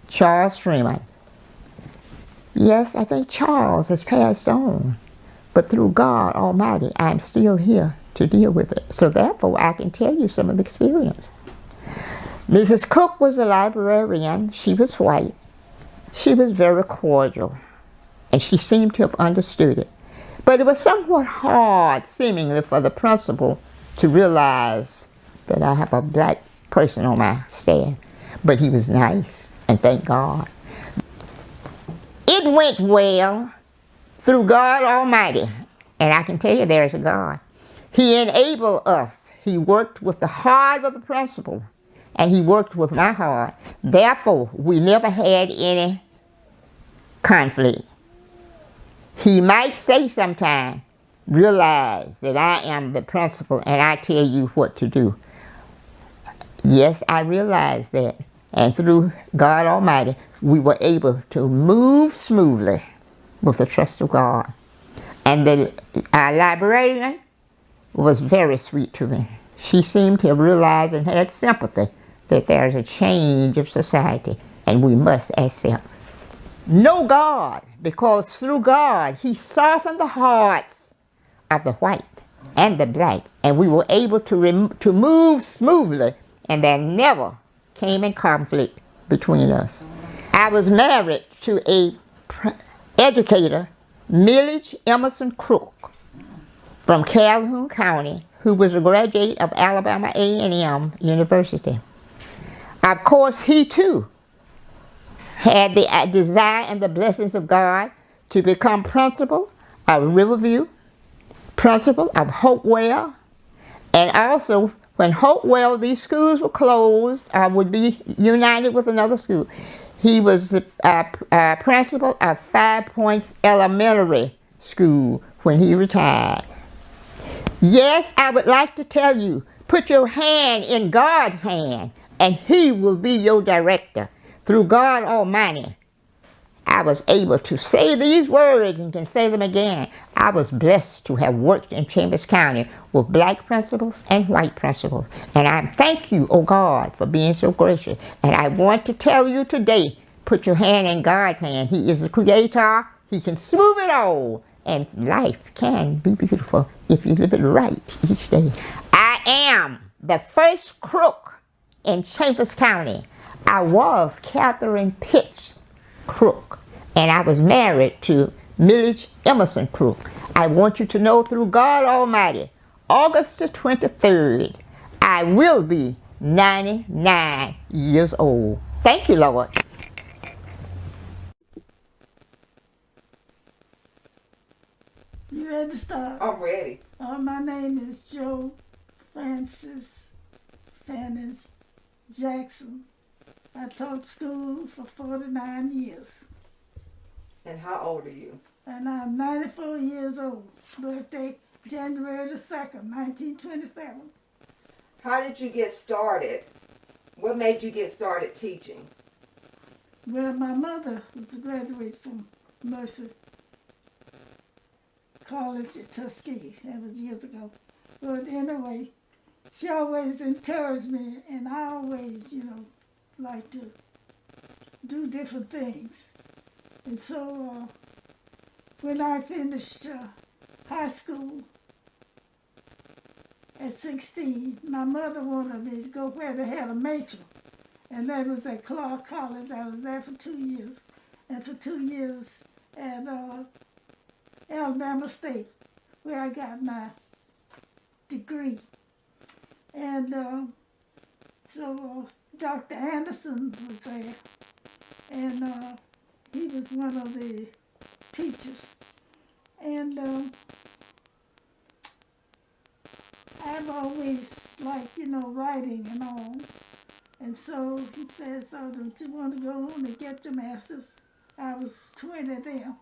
Charles Freeman. Yes, I think Charles has passed on, but through God Almighty, I'm still here to deal with it. So therefore, I can tell you some of the experience. Mrs. Cook was a librarian. She was white. She was very cordial, and she seemed to have understood it. But it was somewhat hard, seemingly, for the principal to realize that I have a black person on my staff. But he was nice, and thank God. It went well through God Almighty. And I can tell you there's a God. He enabled us. He worked with the heart of the principal, and he worked with my heart. Therefore, we never had any conflict. He might say sometime, realize that I am the principal and I tell you what to do. Yes, I realized that. And through God Almighty, we were able to move smoothly with the trust of God. And our librarian was very sweet to me. She seemed to realize and had sympathy that there's a change of society and we must accept. Know God, because through God, he softened the hearts of the white and the black, and we were able to move smoothly, and there never came in conflict between us. I was married to a educator, Milledge Emerson Crook, from Calhoun County, who was a graduate of Alabama A&M University. Of course, he too had the desire and the blessings of God to become principal of Riverview, principal of Hopewell, and also when Hopewell, these schools were closed, would be united with another school. He was the principal of 5 Points Elementary School when he retired. Yes, I would like to tell you, put your hand in God's hand, and he will be your director. Through God Almighty, I was able to say these words and can say them again. I was blessed to have worked in Chambers County with black principals and white principals. And I thank you, oh God, for being so gracious. And I want to tell you today, put your hand in God's hand. He is the creator. He can smooth it all. And life can be beautiful if you live it right each day. I am the first crook in Chambers County. I was Katherine Crook, and I was married to Milledge Emerson Crook. I want you to know through God Almighty, August the 23rd, I will be 99 years old. Thank you, Lord. You ready to start? I'm ready. My name is Joe Francis Fennis Jackson. I taught school for 49 years. And how old are you? And I'm 94 years old. Birthday January the 2nd, 1927. How did you get started? What made you get started teaching? Well, my mother was a graduate from Mercer College at Tuskegee. That was years ago. But anyway, she always encouraged me, and I always, like to do different things. And so when I finished high school at 16, my mother wanted me to go where they had a matron, and that was at Clark College. I was there for 2 years, and for 2 years at Alabama State, where I got my degree. And so Dr. Anderson was there, and he was one of the teachers. And I've always liked, writing and all. And so he says, "So don't you want to go on and get your master's?" I was 20 then.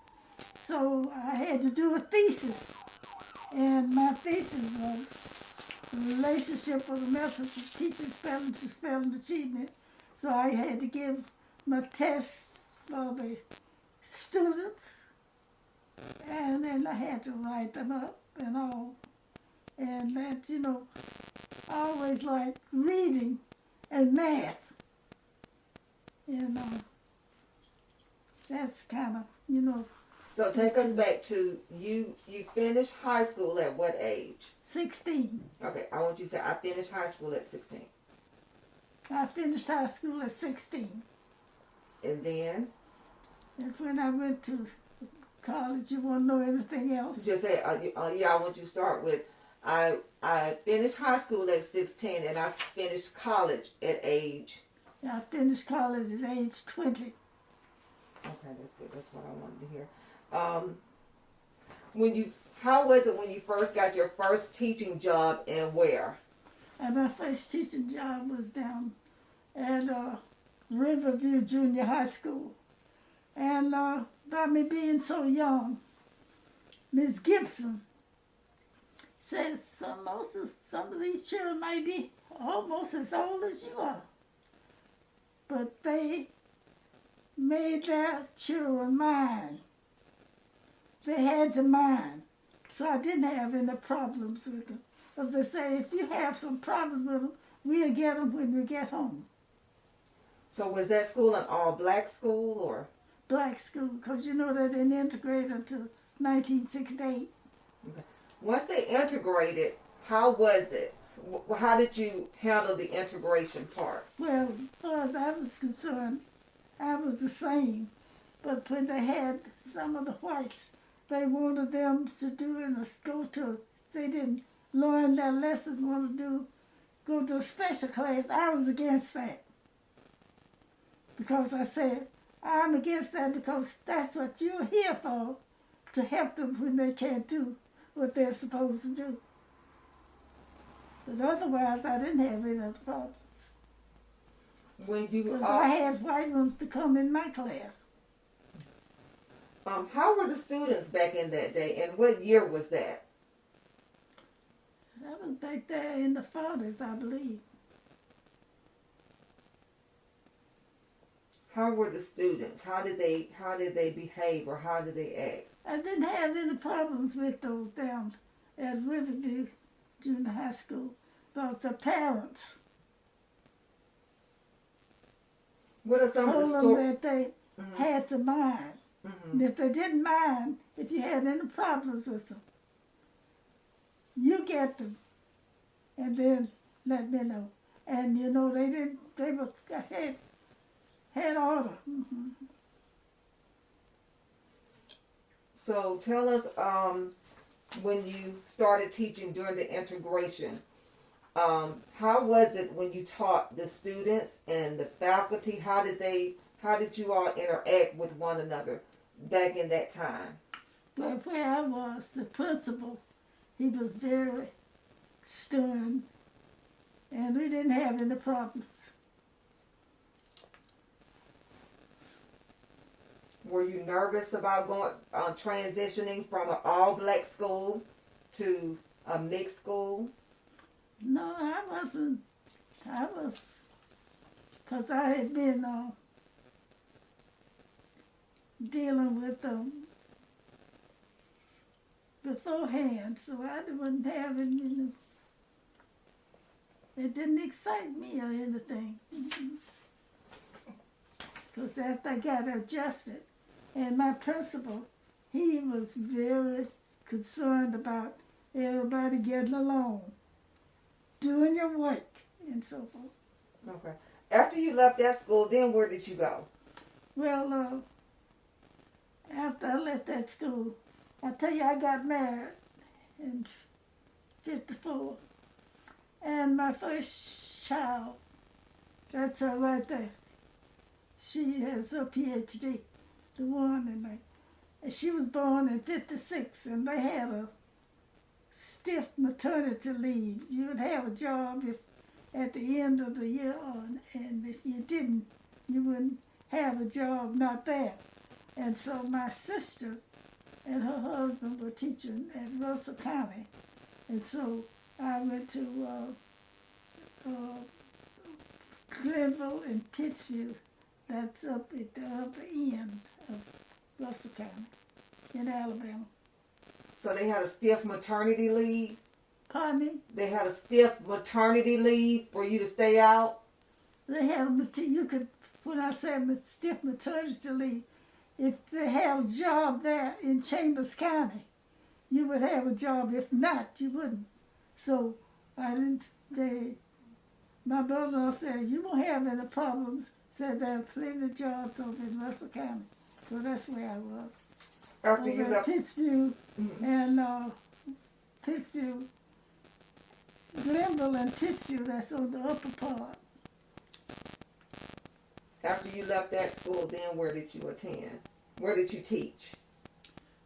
So I had to do a thesis. And my thesis was the relationship of the methods of teaching spelling to spelling achievement. So I had to give my tests for the students, and then I had to write them up and all. And that, I always liked reading and math. That's kind of, So take us back to you finished high school at what age? 16. Okay, I want you to say I finished high school at 16. I finished high school at 16. And then? And when I went to college, you want to know anything else? Just say, I want you to start with, I finished high school at 16 and I finished college at age? I finished college at age 20. Okay, that's good. That's what I wanted to hear. How was it when you first got your first teaching job and where? And my first teaching job was down at Riverview Junior High School. And by me being so young, Miss Gibson says some of these children may be almost as old as you are. But they made their children mine. They had to mine. So I didn't have any problems with them. As they say, if you have some problems with them, we'll get them when we get home. So was that school an all-black school or? Black school, because you know they didn't integrate until 1968. Okay. Once they integrated, how was it? How did you handle the integration part? Well, as far as I was concerned, I was the same. But when they had some of the whites, they wanted them to do they didn't learn their lesson, go to a special class. I was against that. Because I said, I'm against that because that's what you're here for, to help them when they can't do what they're supposed to do. But otherwise, I didn't have any other problems. Because I had white ones to come in my class. How were the students back in that day, and what year was that? That was back there in the 40s, I believe. How were the students? How did they behave, or how did they act? I didn't have any problems with those down at Riverview Junior High School. Because the parents What are some of the told them stories? that they had to mind. And if they didn't mind, if you had any problems with them, you get them, and then let me know. And you know they had order. So tell us, when you started teaching during the integration, how was it when you taught the students and the faculty? How did you all interact with one another back in that time? But where I was, the principal, he was very stern, and we didn't have any problems. Were you nervous about transitioning from an all-black school to a mixed school? No, I wasn't. Because I had been dealing with them beforehand, so I wasn't having, it didn't excite me or anything. Because after I got adjusted, and my principal, he was very concerned about everybody getting along, doing your work, and so forth. Okay. After you left that school, then where did you go? Well, after I left that school, I tell you, I got married in 54. And my first child, that's her right there. She has a PhD, the one, and she was born in 56, and they had a stiff maternity leave. You would have a job if at the end of the year, and if you didn't, you wouldn't have a job, not there. And so my sister and her husband were teaching at Russell County, and so I went to Glenville and Pittsview. That's up at the upper end of Russell County in Alabama. So they had a stiff maternity leave? Pardon me? They had a stiff maternity leave for you to stay out? They had when I said stiff maternity leave, if they had a job there in Chambers County, you would have a job. If not, you wouldn't. So I didn't, my brother-in-law said, you won't have any problems. Said there are plenty of jobs over in Russell County. So that's where I was. After you left Pittsview and Pittsview, Glenville and Pittsview, that's on the upper part. After you left that school, then where did you attend? Where did you teach?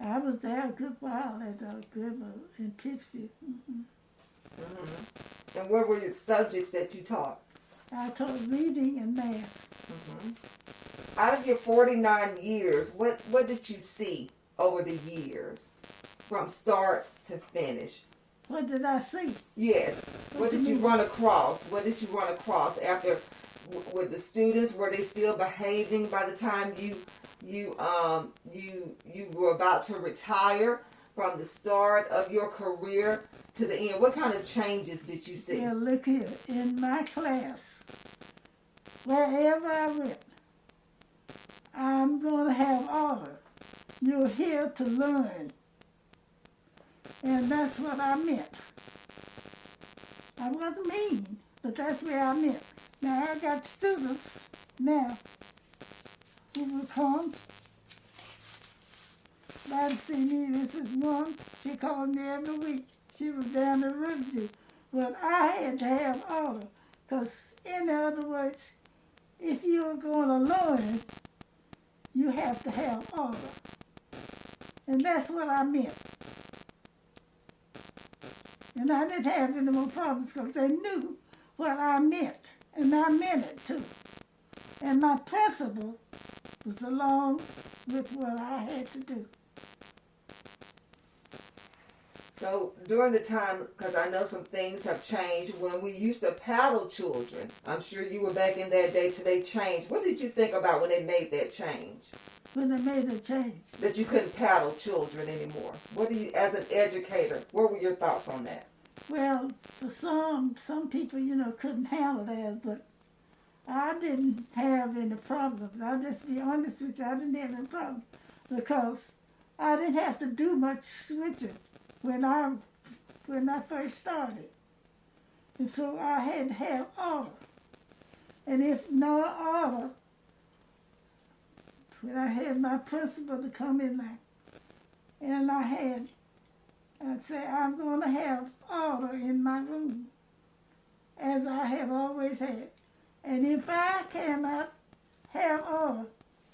I was there a good while at Goodman in Pittsfield. And what were your subjects that you taught? I taught reading and math. Out of your 49 years, what did you see over the years from start to finish? What did I see? Yes. What did you run across? What did you run across after? Were the students, were they still behaving by the time you were about to retire, from the start of your career to the end? What kind of changes did you see? Well, look here. In my class, wherever I went, I'm going to have order. You're here to learn. And that's what I meant. I wasn't mean, but that's where I meant. Now, I got students now who will come. This is one. She called me every week. She was down the review. But I had to have order. Because, in other words, if you're going to learn, you have to have order. And that's what I meant. And I didn't have any more problems because they knew what I meant. And I meant it too. And my principle was along with what I had to do. So during the time, because I know some things have changed, when we used to paddle children, I'm sure you were back in that day till they changed. What did you think about when they made that change? When they made the change? That you couldn't paddle children anymore. What do you, as an educator, what were your thoughts on that? Well, for some people, couldn't handle that, but I didn't have any problems. I'll just be honest with you, I didn't have any problems because I didn't have to do much switching when I first started. And so I had to have order. And if no order, when I had my principal to come in there, and I'd say, I'm going to have order in my room, as I have always had. And if I cannot have order,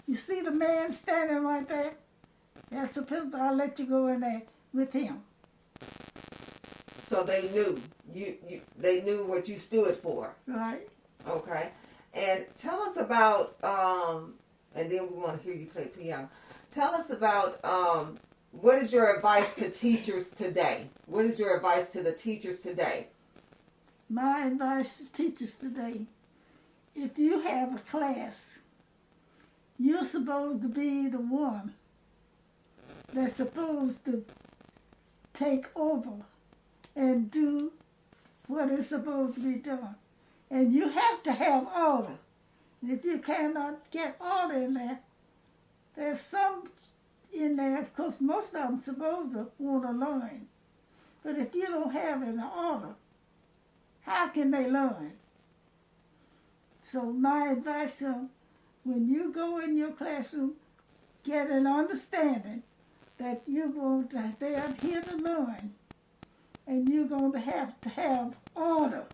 you see the man standing right there? That's the principal. I'll let you go in there with him. So they knew they knew what you stood for. Right. Okay. And tell us about and then we want to hear you play piano. Tell us about what is your advice to teachers today? What is your advice to the teachers today? My advice to teachers today, if you have a class, you're supposed to be the one that's supposed to take over and do what is supposed to be done. And you have to have order. And if you cannot get order in there, there's some in there, of course, most of them supposed to want to learn. But if you don't have any order, how can they learn? So my advice to them, when you go in your classroom, get an understanding that they are here to learn, and you're going to have order.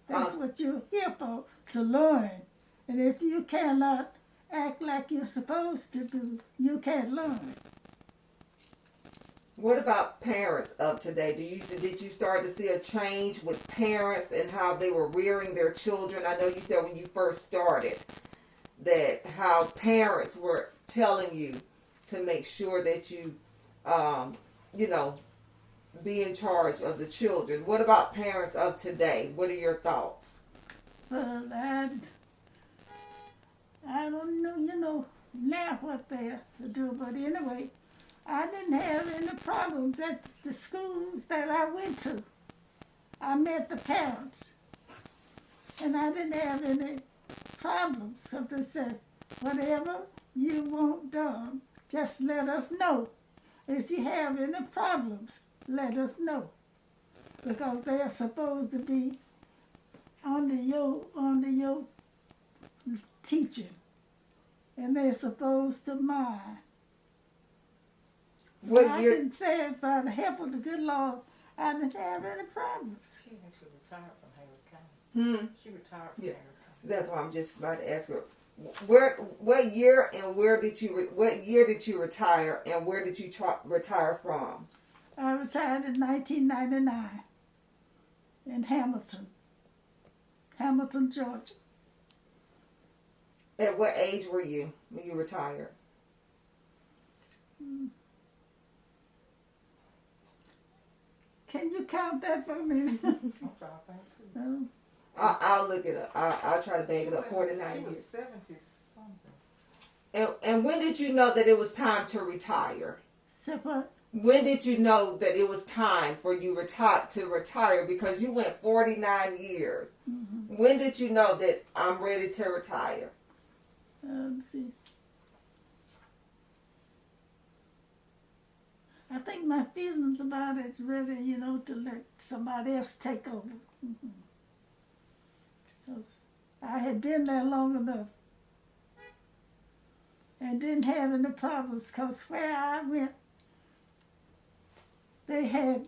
That's what you're here for, to learn. And if you cannot act like you're supposed to do, you can't learn. What about parents of today? Did you start to see a change with parents and how they were rearing their children? I know you said when you first started that how parents were telling you to make sure that you, be in charge of the children. What about parents of today? What are your thoughts? Well, I don't know, now what they're doing, but anyway, I didn't have any problems at the schools that I went to. I met the parents, and I didn't have any problems. So they said, whatever you want done, just let us know. If you have any problems, let us know. Because they are supposed to be under your teaching. And they're supposed to mind. I can say it by the help of the good Lord, I didn't have any problems. She actually retired from Harris County. She retired from Yeah. there. That's why I'm just about to ask her. What year did you retire, and where did you retire from? I retired in 1999 in Hamilton, Georgia. At what age were you when you retired? Can you count that for me? I'm trying to think too. No. I'll look it up. I'll try to bang it up. 49 She was years. 70 something. And when did you know that it was time to retire? So what? When did you know that it was time for you to retire? Because you went 49 years. Mm-hmm. When did you know that I'm ready to retire? Let's see. I think my feelings about it's ready, to let somebody else take over. Because I had been there long enough and didn't have any problems, because where I went, they had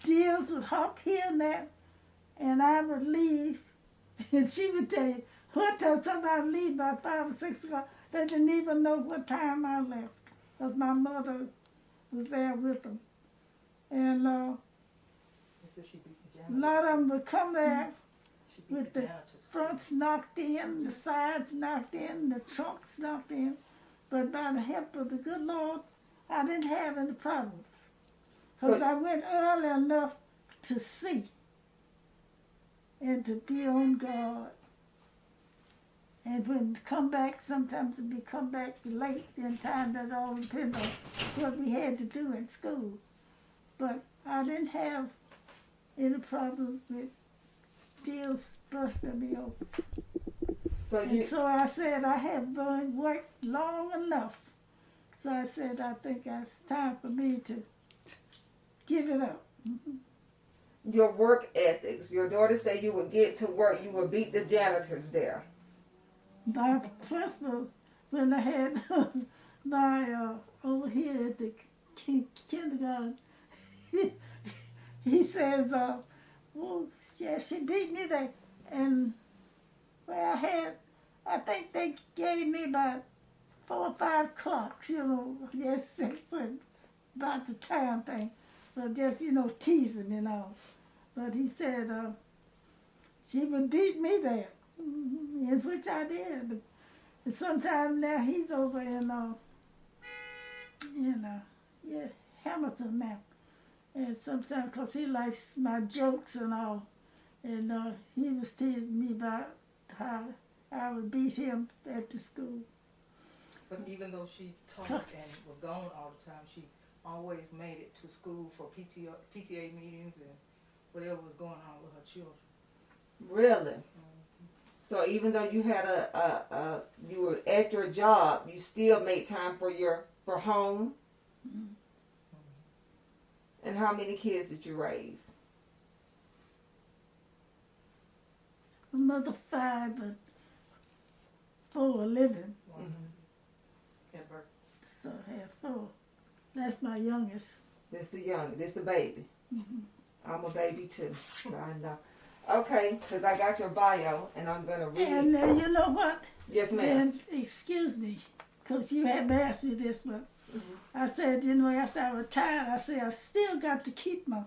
deals with hop here and there, and I would leave, and she would tell you, one time somebody leave by 5 or 6 o'clock, they didn't even know what time I left, because my mother was there with them. And a lot of them would come there with the fronts knocked in, the sides knocked in, the trunks knocked in. But by the help of the good Lord, I didn't have any problems. Because I went early enough to see and to be on guard. And when come back, sometimes it'd be come back late in time. That all depends on what we had to do in school. But I didn't have any problems with deals busting me open. So I said I have worked long enough. So I said I think it's time for me to give it up. Your work ethics. Your daughter said you would get to work, you would beat the janitors there. My principal, when I had my over here at the kindergarten, he says, well, yeah, she beat me there. And well, I think they gave me about 4 or 5 clocks, yes, about the time thing. But just, teasing and all. But he said she would beat me there, in which I did. And sometimes now he's over in, Hamilton now. And sometimes, because he likes my jokes and all, and he was teasing me about how I would beat him at the school. But even though she taught and was gone all the time, she always made it to school for PTA meetings and whatever was going on with her children. Really? Mm-hmm. So even though you had you were at your job, you still made time for home? Mm-hmm. And how many kids did you raise? Another 5, but 4 are living. At birth. So I have 4. That's my youngest. This the youngest. This the baby. Mm-hmm. I'm a baby too, so I know. Okay, because I got your bio, and I'm going to read it. And you know what? Yes, ma'am. And excuse me, because you haven't asked me this, but I said, after I retired, I said, I still got to keep my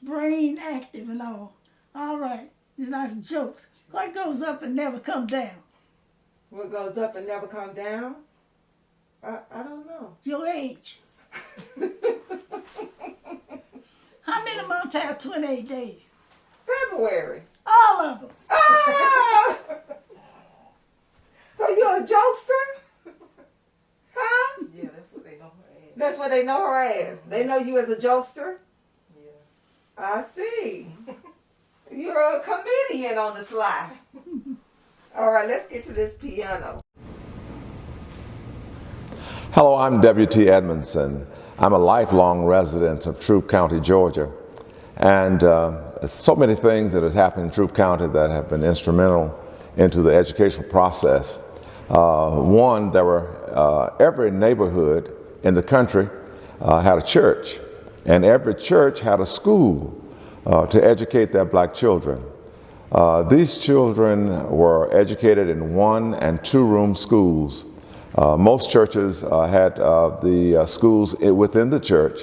brain active and all. All right, that's jokes. What goes up and never comes down? What goes up and never comes down? I don't know. Your age. How many months has 28 days? February. All of them. Ah! So you're a jokester? Huh? Yeah, that's what they know her as. That's what they know her as. They know you as a jokester? Yeah. I see. You're a comedian on the sly. All right, let's get to this piano. Hello, I'm W.T. Edmondson. I'm a lifelong resident of Troup County, Georgia. And so many things that have happened in Troup County that have been instrumental into the educational process. One, there were every neighborhood in the country had a church, and every church had a school to educate their black children. These children were educated in 1- and 2-room schools. Most churches had the schools within the church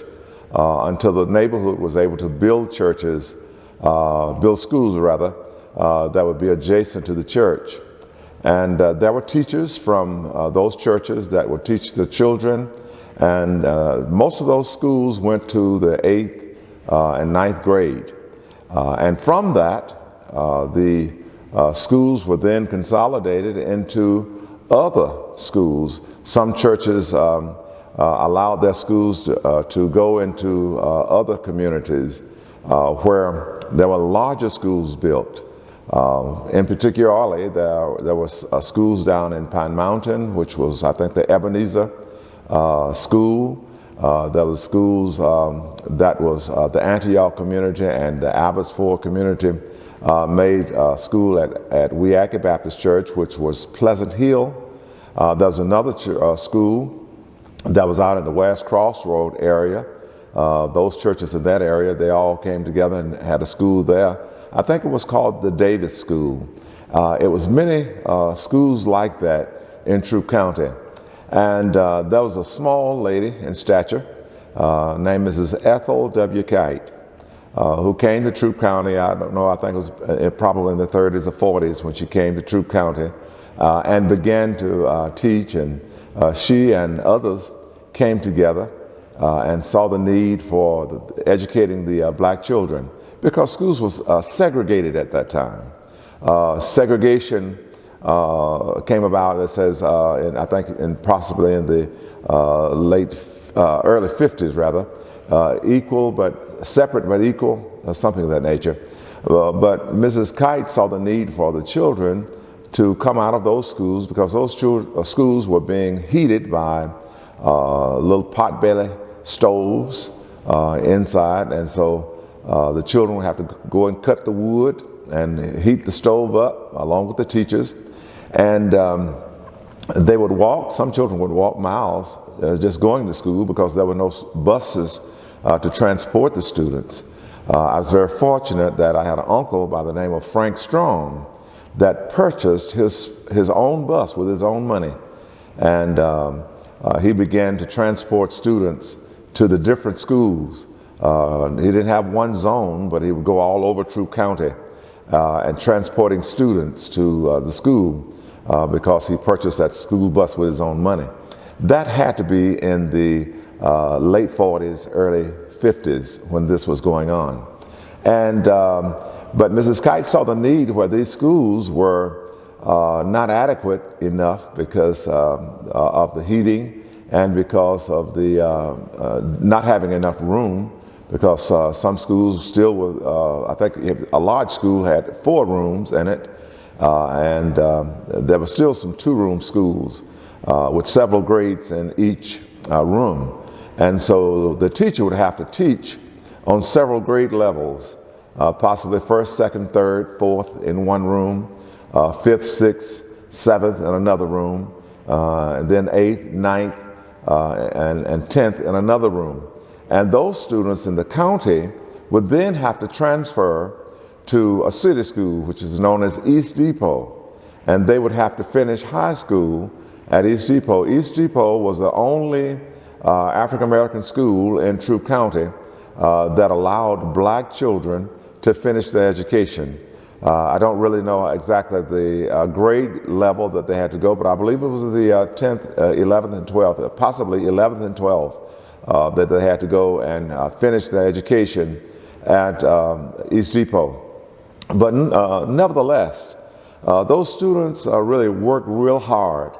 until the neighborhood was able to build churches, build schools rather, that would be adjacent to the church. And there were teachers from those churches that would teach the children, and most of those schools went to the 8th and 9th grade. And from that, the schools were then consolidated into other schools. Some churches allowed their schools to go into other communities where there were larger schools built. In particularly, there were schools down in Pine Mountain, which was, I think, the Ebenezer school. There was schools that was the Antioch community and the Abbotsford community made school at Weaki Baptist Church, which was Pleasant Hill. There was another school that was out in the West Crossroad area. Those churches in that area, they all came together and had a school there. I think it was called the Davis School. It was many schools like that in Troup County. And there was a small lady in stature named Mrs. Ethel W. Kite, who came to Troup County. I don't know, I think it was probably in the 30s or 40s when she came to Troup County and began to teach. And she and others came together and saw the need for educating the black children, because schools was segregated at that time. Segregation came about, it says, I think possibly in the early 50s rather, equal but separate but equal, something of that nature. But Mrs. Kite saw the need for the children to come out of those schools, because those schools were being heated by little potbelly stoves inside, and so the children would have to go and cut the wood and heat the stove up along with the teachers. And they would walk, some children would walk miles just going to school, because there were no buses to transport the students. I was very fortunate that I had an uncle by the name of Frank Strong that purchased his own bus with his own money. And he began to transport students to the different schools. He didn't have one zone, but he would go all over Troup County and transporting students to the school because he purchased that school bus with his own money. That had to be in the late 40s, early 50s when this was going on. And but Mrs. Kite saw the need where these schools were not adequate enough because of the heating and because of the not having enough room, because some schools still were, I think a large school had 4 rooms in it, and there were still some 2-room schools with several grades in each room. And so the teacher would have to teach on several grade levels, possibly 1st, 2nd, 3rd, 4th in one room, 5th, 6th, 7th in another room, and then 8th, 9th, and 10th in another room. And those students in the county would then have to transfer to a city school, which is known as East Depot. And they would have to finish high school at East Depot. East Depot was the only African-American school in Troup County that allowed black children to finish their education. I don't really know exactly the grade level that they had to go, but I believe it was the 10th, 11th, and 12th, possibly 11th and 12th, that they had to go and finish their education at East Depot. But nevertheless, those students really worked real hard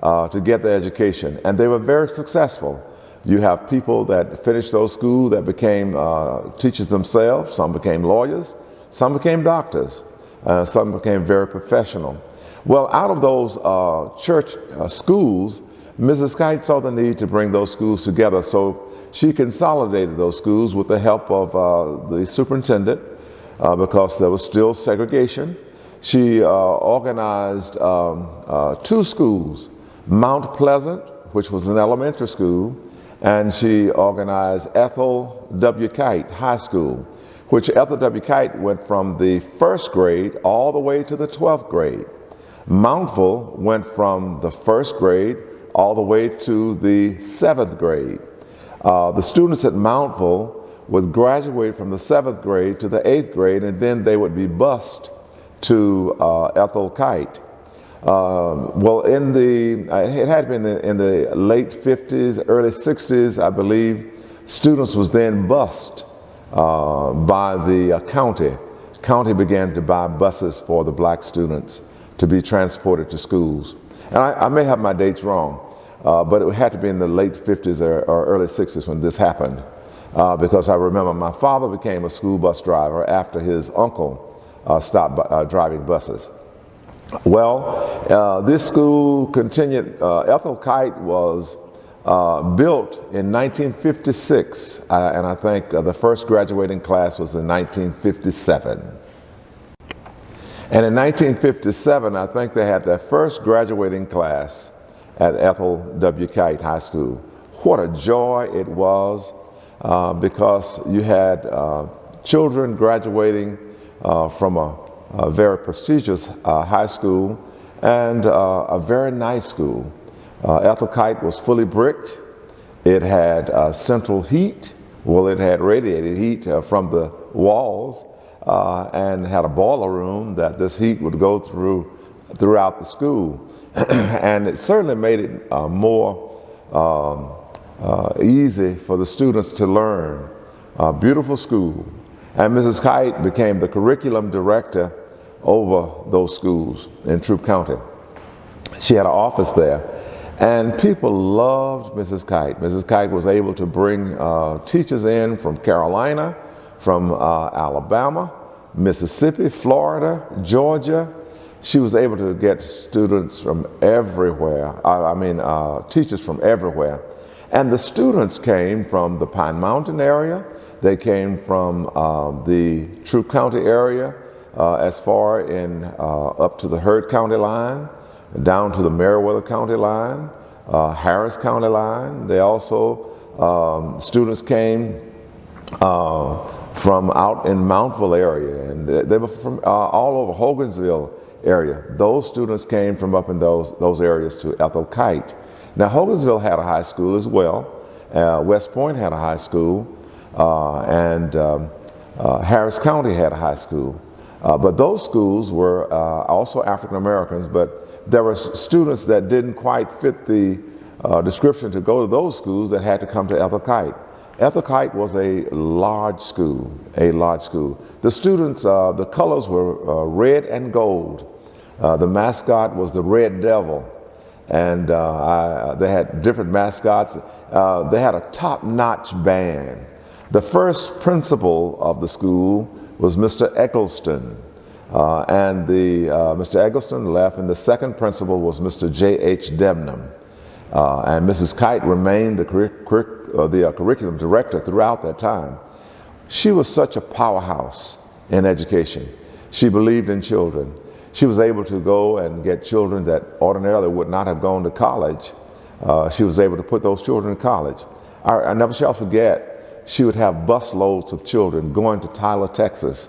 to get their education, and they were very successful. You have people that finished those schools that became teachers themselves. Some became lawyers, some became doctors, some became very professional. Well, out of those church schools, Mrs. Kite saw the need to bring those schools together, so she consolidated those schools with the help of the superintendent, because there was still segregation. She organized 2 schools, Mount Pleasant, which was an elementary school, and she organized Ethel W. Kite High School. which Ethel W. Kite went from the first grade all the way to the 12th grade. Mountville went from the first grade all the way to the 7th grade. The students at Mountville would graduate from the 7th grade to the 8th grade, and then they would be bused to Ethel Kite. Well, it had been in the late 50s, early 60s, I believe, students was then bused by the county. County began to buy buses for the black students to be transported to schools. And I may have my dates wrong, but it had to be in the late 50s or early 60s when this happened, because I remember my father became a school bus driver after his uncle stopped driving buses. Well, this school continued. Ethel Kite was built in 1956, and I think the first graduating class was in 1957. And in 1957, I think they had their first graduating class at Ethel W. Kite High School. What a joy it was, because you had children graduating from a very prestigious high school and a very nice school. Ethel Kite was fully bricked. It had central heat. Well, it had radiated heat from the walls, and had a boiler room that this heat would go throughout the school. And it certainly made it more easy for the students to learn. A beautiful school. And Mrs. Kite became the curriculum director over those schools in Troup County. She had an office there, and people loved Mrs. Kite. Mrs. Kite was able to bring teachers in from Carolina, from Alabama, Mississippi, Florida, Georgia. She was able to get students from everywhere, teachers from everywhere. And the students came from the Pine Mountain area. They came from the Troup County area, as far up to the Heard County line, down to the Meriwether County line, Harris County line. They also, students came from out in Mountville area, and they were from all over Hogansville area. Those students came from up in those areas to Ethel Kite. Now, Hogansville had a high school as well. West Point had a high school, and Harris County had a high school. But those schools were also African Americans, but there were students that didn't quite fit the description to go to those schools that had to come to Ethel Kite. Ethel Kite was a large school, The students, the colors were red and gold. The mascot was the Red Devil, and they had different mascots. They had a top-notch band. The first principal of the school was Mr. Eggleston, and Mr. Eggleston left, and the second principal was Mr. J.H. Debnam. And Mrs. Kite remained the curriculum director throughout that time. She was such a powerhouse in education. She believed in children. She was able to go and get children that ordinarily would not have gone to college. She was able to put those children in college. I never shall forget, she would have bus loads of children going to Tyler, Texas,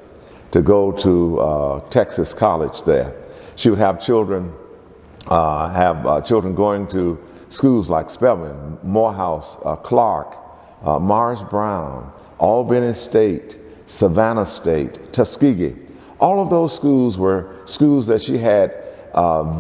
to go to Texas College there. She would have children going to schools like Spelman, Morehouse, Clark, Morris Brown, Albany State, Savannah State, Tuskegee. All of those schools were schools that she had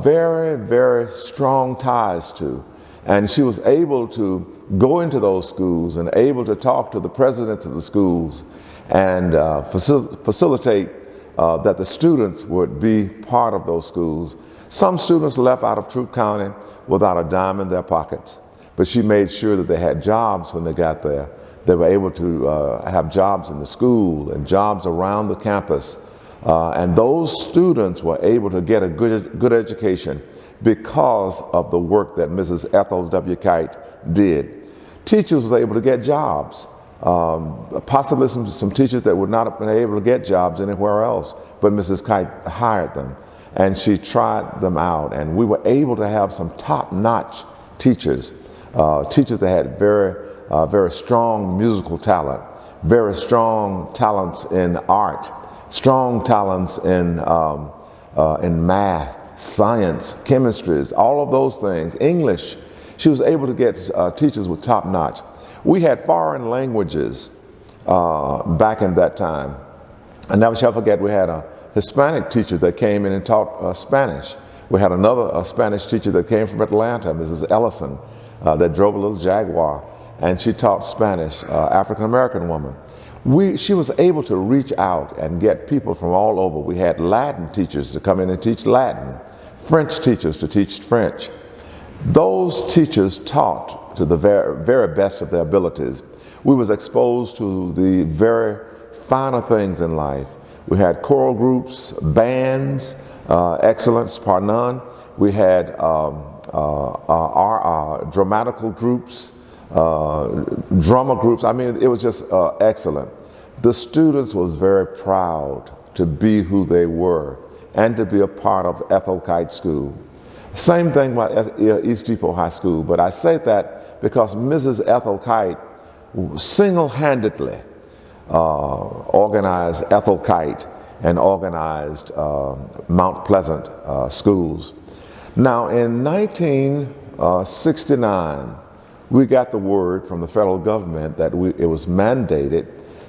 very, very strong ties to. And she was able to go into those schools and able to talk to the presidents of the schools and facilitate that the students would be part of those schools. Some students left out of Troup County without a dime in their pockets, but she made sure that they had jobs when they got there. They were able to have jobs in the school and jobs around the campus. And those students were able to get a good education because of the work that Mrs. Ethel W. Kite did. Teachers was able to get jobs, possibly some teachers that would not have been able to get jobs anywhere else, but Mrs. Kite hired them, and she tried them out, and we were able to have some top-notch teachers, teachers that had very strong musical talent, very strong talents in art, strong talents in math, science, chemistries, all of those things, English. She was able to get teachers with top notch. We had foreign languages back in that time. I never shall forget, we had a Hispanic teacher that came in and taught Spanish. We had another Spanish teacher that came from Atlanta, Mrs. Ellison, that drove a little Jaguar, and she taught Spanish, African-American woman. She was able to reach out and get people from all over. We had Latin teachers to come in and teach Latin, French teachers to teach French. Those teachers taught to the very, very best of their abilities. We was exposed to the very finer things in life. We had choral groups, bands, excellence, par none. We had our dramatical groups, drama groups. I mean, it was just excellent. The students was very proud to be who they were and to be a part of Ethel Kite School. Same thing about East Depot High School, but I say that because Mrs. Ethel Kite single-handedly organized Ethel Kite and organized Mount Pleasant schools. Now in 1969, we got the word from the federal government that it was mandated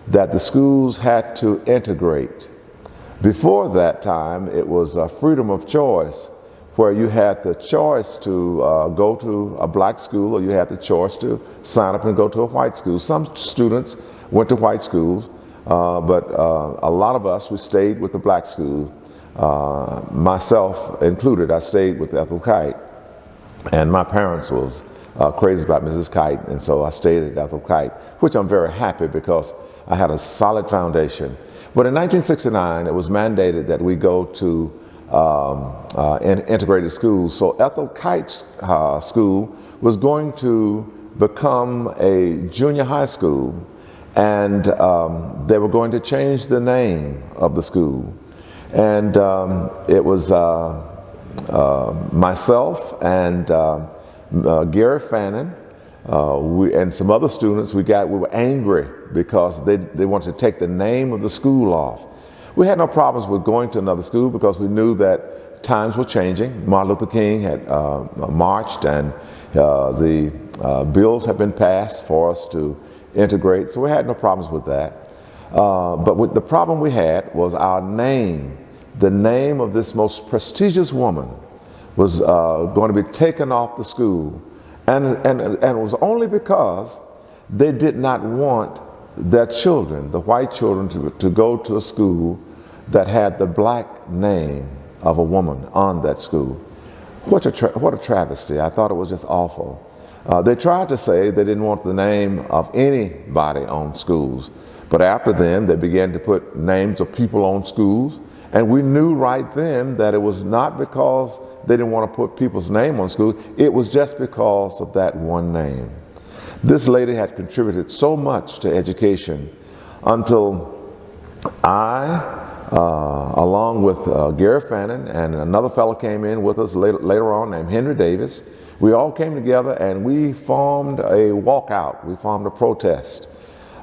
that the schools had to integrate. Before that time, it was freedom of choice, where you had the choice to go to a black school, or you had the choice to sign up and go to a white school. Some students went to white schools, but a lot of us, we stayed with the black school. Myself included, I stayed with Ethel Kite, and my parents was crazy about Mrs. Kite, and so I stayed at Ethel Kite, which I'm very happy because I had a solid foundation. But in 1969, it was mandated that we go to integrated schools. So Ethel Kite's school was going to become a junior high school, and they were going to change the name of the school. And it was myself and Gary Fannin, and some other students. We were angry because they wanted to take the name of the school off. We had no problems with going to another school because we knew that times were changing. Martin Luther King had marched, and the bills had been passed for us to integrate, so we had no problems with that. But the problem we had was our name. The name of this most prestigious woman was going to be taken off the school, and it was only because they did not want their children, the white children, to go to a school that had the black name of a woman on that school. What a travesty. I thought it was just awful. They tried to say they didn't want the name of anybody on schools, but after then they began to put names of people on schools, and we knew right then that it was not because they didn't want to put people's name on school, it was just because of that one name. This lady had contributed so much to education until I, along with Gary Fannin and another fellow came in with us later on named Henry Davis. We all came together and we formed a walkout. We formed a protest.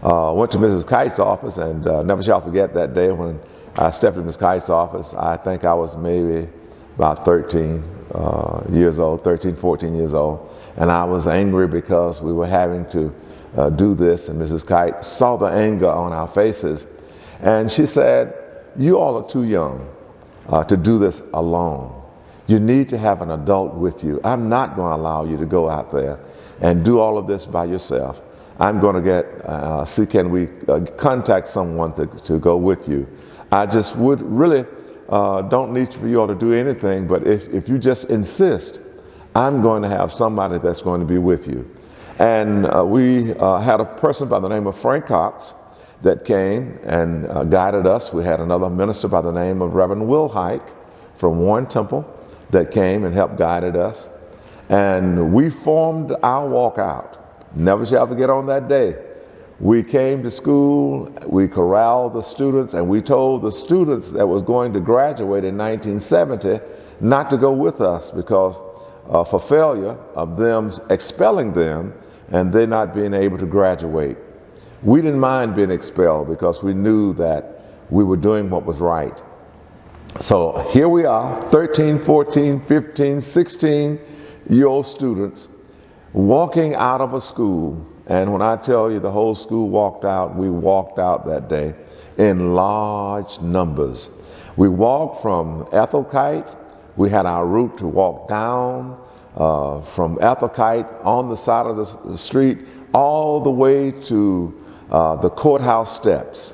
Went to Mrs. Kite's office, and never shall forget that day when I stepped into Mrs. Kite's office. I think I was maybe about 13 years old, 13, 14 years old. And I was angry because we were having to do this, and Mrs. Kite saw the anger on our faces, and she said, "You all are too young to do this alone. You need to have an adult with you. I'm not going to allow you to go out there and do all of this by yourself. I'm going to see can we contact someone to go with you. I just would really don't need for you all to do anything, but if you just insist, I'm going to have somebody that's going to be with you." And we had a person by the name of Frank Cox that came and guided us. We had another minister by the name of Reverend Will Hike from Warren Temple that came and helped guided us. And we formed our walkout. Never shall forget on that day. We came to school, we corralled the students, and we told the students that was going to graduate in 1970 not to go with us because for failure of them expelling them and they not being able to graduate. we didn't mind being expelled because we knew that we were doing what was right. So here we are, 13, 14, 15, 16-year-old students walking out of a school. And when I tell you the whole school walked out, we walked out that day in large numbers. We walked from Ethel Kite. We had our route to walk down from Ethel Kite on the side of the street all the way to the courthouse steps.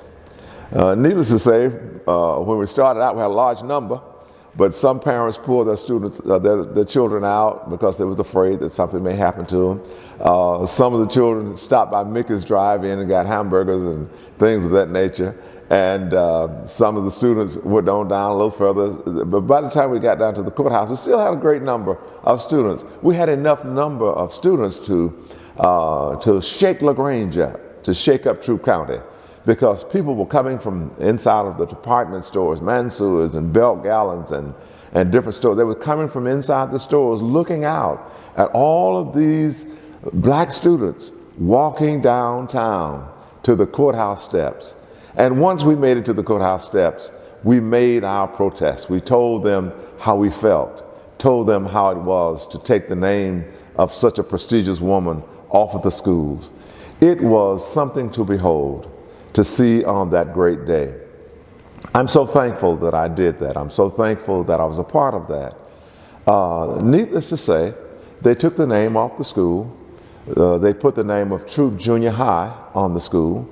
Needless to say, when we started out, we had a large number, but some parents pulled their students, their children out because they was afraid that something may happen to them. Some of the children stopped by Mickey's drive-in and got hamburgers and things of that nature. And some of the students went on down a little further. But by the time we got down to the courthouse, we still had a great number of students. We had enough number of students to shake LaGrange up, to shake up Troup County, because people were coming from inside of the department stores, Mansour's and Belt Gallons and different stores. They were coming from inside the stores looking out at all of these black students walking downtown to the courthouse steps. And once we made it to the courthouse steps, we made our protest. We told them how we felt, told them how it was to take the name of such a prestigious woman off of the schools. It was something to behold, to see on that great day. I'm so thankful that I did that. I'm so thankful that I was a part of that. Needless to say, they took the name off the school. They put the name of Troup Junior High on the school.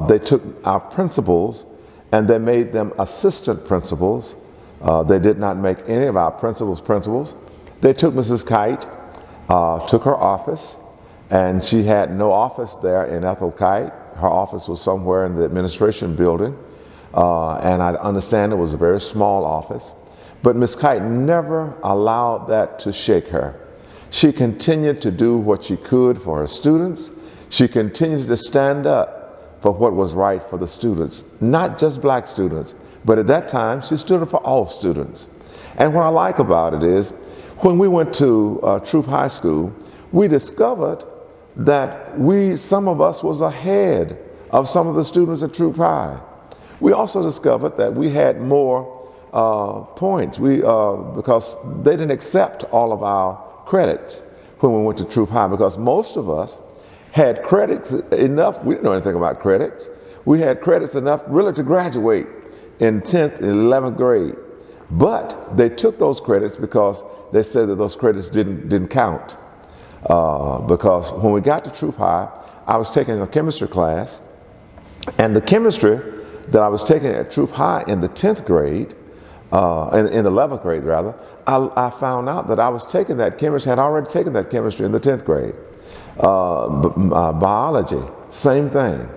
They took our principals and they made them assistant principals. They did not make any of our principals. They took Mrs. Kite, took her office, and she had no office there in Ethel Kite. Her office was somewhere in the administration building, and I understand it was a very small office. But Miss Kite never allowed that to shake her. She continued to do what she could for her students. She continued to stand up for what was right for the students, not just black students, but at that time she stood up for all students. And what I like about it is, when we went to Troup High School, we discovered that some of us was ahead of some of the students at Troup High. We also discovered that we had more points because they didn't accept all of our credits when we went to Troup High, because most of us had credits enough. We didn't know anything about credits. We had credits enough really to graduate in 10th and 11th grade. But they took those credits because they said that those credits didn't count. Because when we got to Troup High, I was taking a chemistry class, and the chemistry that I was taking at Troup High in the 10th grade, in the 11th grade rather, I found out that I was taking that chemistry, had already taken that chemistry in the 10th grade. Biology, same thing.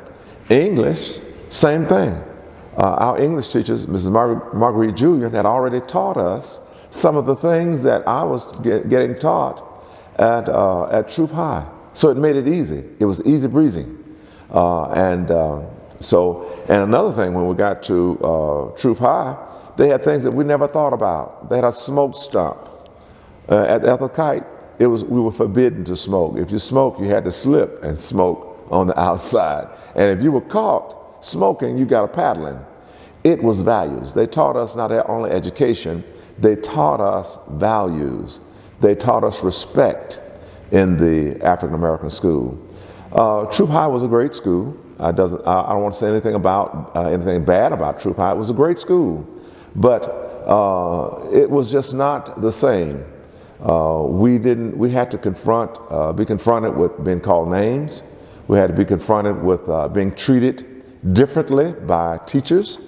English, same thing. Our English teachers, Mrs. Marguerite Julian, had already taught us some of the things that I was getting taught at Troup High. So it made it easy. It was easy breezy. And another thing, when we got to Troup High, they had things that we never thought about. They had a smoke stump. At Ethel Kite, we were forbidden to smoke. If you smoked, you had to slip and smoke on the outside. And if you were caught smoking, you got a paddling. It was values. They taught us not only education, they taught us values. They taught us respect in the African American school. Troup High was a great school. I don't want to say anything bad about Troup High. It was a great school, but it was just not the same. We had to be confronted with being called names. We had to be confronted with being treated differently by teachers.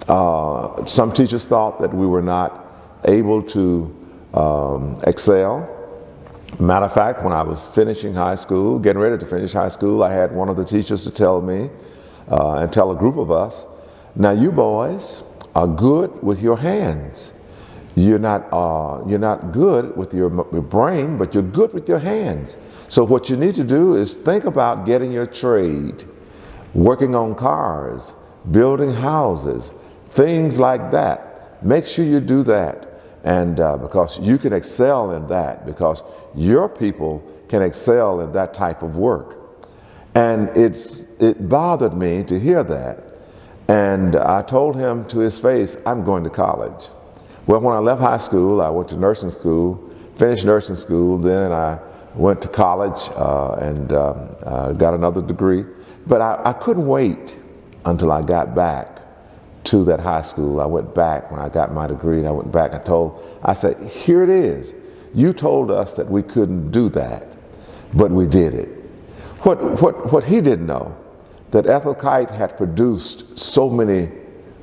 Some teachers thought that we were not able to excel. Matter of fact, when I was finishing high school, getting ready to finish high school, I had one of the teachers to tell me and tell a group of us, now you boys are good with your hands. You're not good with your brain, but you're good with your hands. So what you need to do is think about getting your trade, working on cars, building houses, things like that. Make sure you do that. And because you can excel in that, because your people can excel in that type of work. And it bothered me to hear that. And I told him to his face, I'm going to college. Well, when I left high school, I went to nursing school, finished nursing school, then I went to college and got another degree. But I couldn't wait until I got back to that high school. I went back when I got my degree, and I went back and I said, here it is. You told us that we couldn't do that, but we did it. What he didn't know, that Ethel Kite had produced so many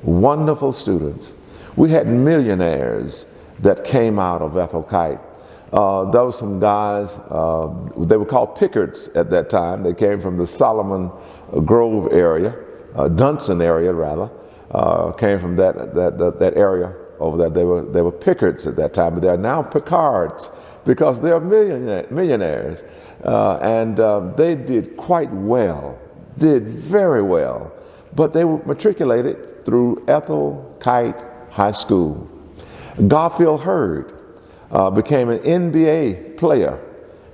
wonderful students. We had millionaires that came out of Ethel Kite. There were some guys, they were called Pickards at that time. They came from the Solomon Grove area, Dunson area rather, came from that area over there. They were Pickards at that time, but they are now Picards because they're millionaires. And they did quite well, did very well, but they were matriculated through Ethel Kite High School. Garfield Hurd became an NBA player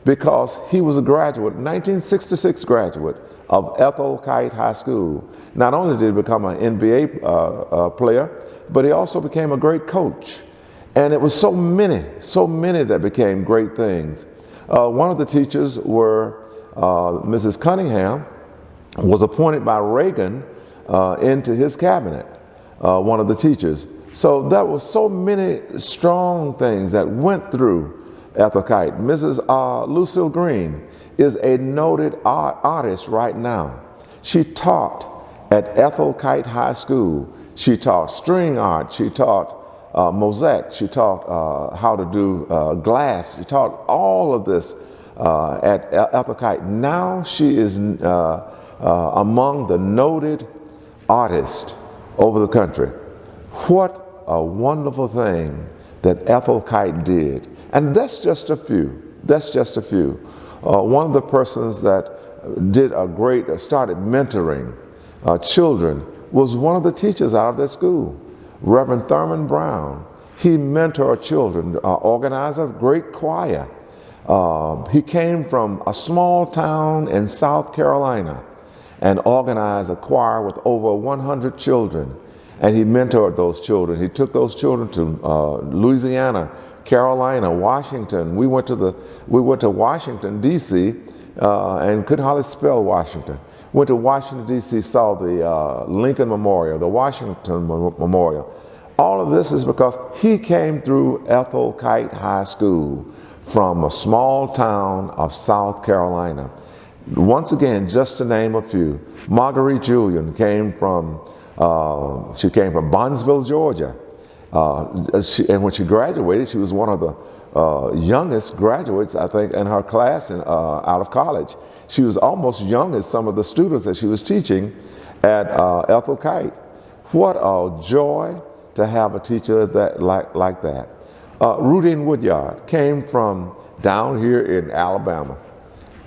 because he was a graduate, 1966 graduate of Ethel Kite High School. Not only did he become an NBA player, but he also became a great coach. And it was so many that became great things. One of the teachers were Mrs. Cunningham, was appointed by Reagan into his cabinet, one of the teachers. So there were so many strong things that went through Ethel Kite. Mrs. Lucille Green is a noted artist right now. She taught at Ethel Kite High School. She taught string art. She taught mosaic. She taught how to do glass. She taught all of this at Ethel Kite. Now she is among the noted artists over the country. What a wonderful thing that Ethel Kite did. And that's just a few. That's just a few. One of the persons that did started mentoring children was one of the teachers out of that school, Reverend Thurman Brown. He mentored children, organized a great choir. He came from a small town in South Carolina and organized a choir with over 100 children. And he mentored those children. He took those children to Louisiana, Carolina, Washington. We went to Washington, D.C., and couldn't hardly spell Washington. Went to Washington, D.C., saw the Lincoln Memorial, the Washington Memorial. All of this is because he came through Ethel Kite High School from a small town of South Carolina. Once again, just to name a few, Marguerite Julian came from Bonneville, Georgia. And when she graduated, she was one of the youngest graduates, I think, in her class out of college. She was almost young as some of the students that she was teaching at Ethel Kite. What a joy to have a teacher like that. Rudine Woodyard came from down here in Alabama.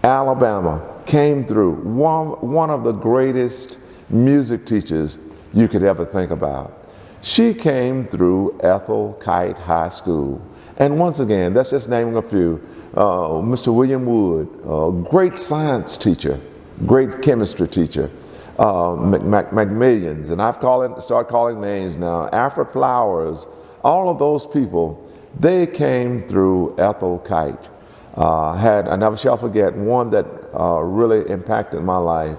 Alabama came through, one of the greatest music teachers you could ever think about. She came through Ethel Kite High School. And once again, that's just naming a few. Mr. William Wood, great science teacher, great chemistry teacher. Macmillions, and start calling names now. Alfred Flowers, all of those people, they came through Ethel Kite. I never shall forget one that really impacted my life.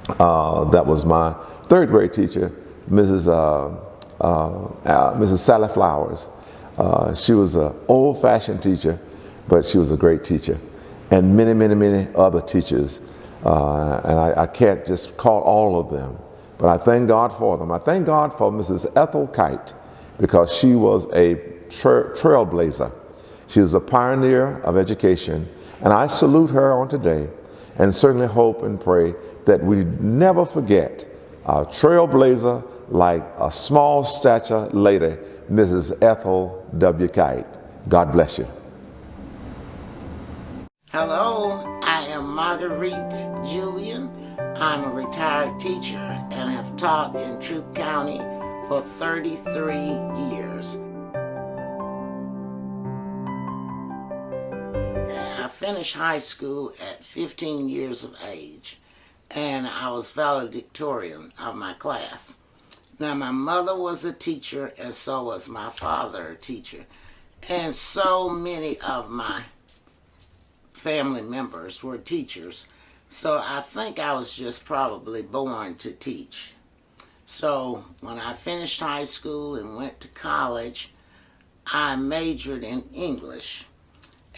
That was my third grade teacher, Mrs. Sally Flowers. She was an old-fashioned teacher, but she was a great teacher. And many other teachers. And I can't just call all of them, but I thank God for them. I thank God for Mrs. Ethel Kite because she was a trailblazer. She was a pioneer of education, and I salute her on today and certainly hope and pray that we never forget a trailblazer like a small stature lady, Mrs. Ethel W. Kite. God bless you. Hello, I am Marguerite Julian. I'm a retired teacher and have taught in Troup County for 33 years. I finished high school at 15 years of age. and I was valedictorian of my class. Now, my mother was a teacher, and so was my father a teacher. And so many of my family members were teachers. So I think I was just probably born to teach. So when I finished high school and went to college, I majored in English.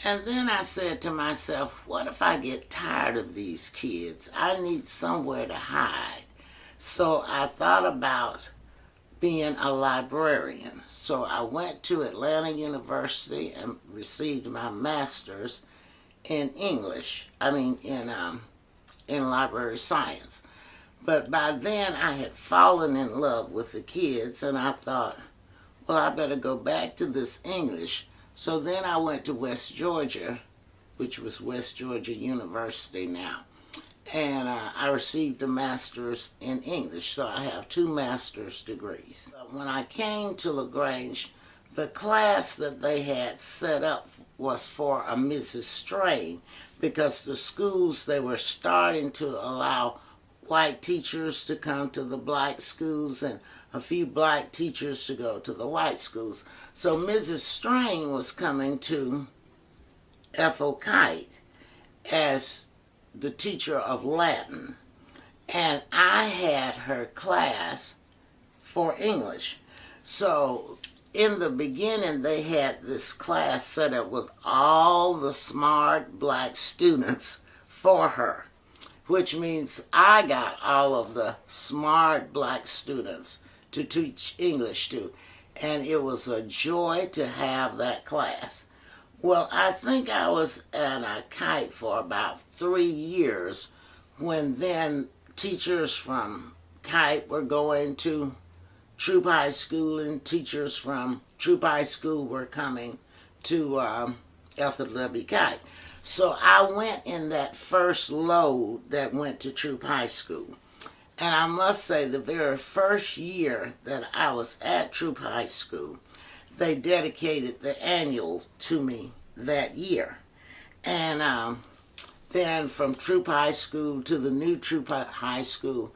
And then I said to myself, what if I get tired of these kids? I need somewhere to hide. So I thought about being a librarian. So I went to Atlanta University and received my master's in English. In library science. But by then I had fallen in love with the kids, and I thought, well, I better go back to this English. So then I went to West Georgia, which was West Georgia University now, and I received a master's in English, so I have 2 master's degrees. When I came to LaGrange, the class that they had set up was for a Mrs. Strain, because the schools, they were starting to allow white teachers to come to the black schools and a few black teachers to go to the white schools. So Mrs. Strain was coming to Ethel Kite as the teacher of Latin, and I had her class for English. So in the beginning, they had this class set up with all the smart black students for her, which means I got all of the smart black students to teach English to, and it was a joy to have that class. Well, I think I was at a Kite for about 3 years when then teachers from Kite were going to Troop High School, and teachers from Troop High School were coming to Ethel W. Kite. So I went in that first load that went to Troop High School. And I must say, the very first year that I was at Troop High School, they dedicated the annual to me that year. And then from Troop High School to the new Troop High School,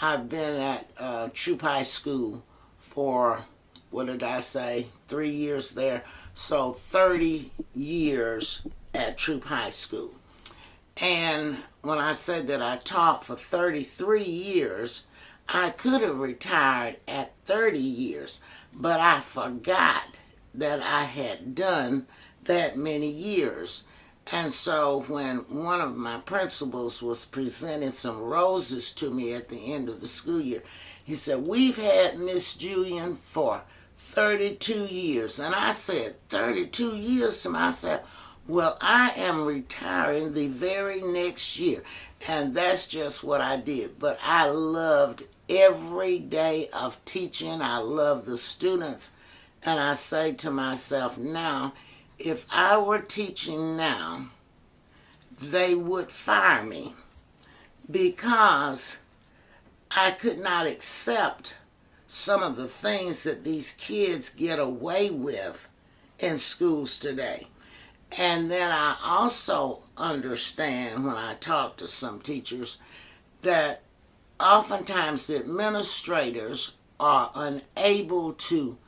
I've been at Troop High School for, 3 years there. So 30 years at Troop High School. And when I said that I taught for 33 years, I could have retired at 30 years, but I forgot that I had done that many years. And so when one of my principals was presenting some roses to me at the end of the school year, he said, "We've had Miss Julian for 32 years. And I said, 32 years to myself? Well, I am retiring the very next year. And that's just what I did. But I loved every day of teaching. I loved the students. And I say to myself now, if I were teaching now, they would fire me because I could not accept some of the things that these kids get away with in schools today. And then I also understand when I talk to some teachers that oftentimes the administrators are unable to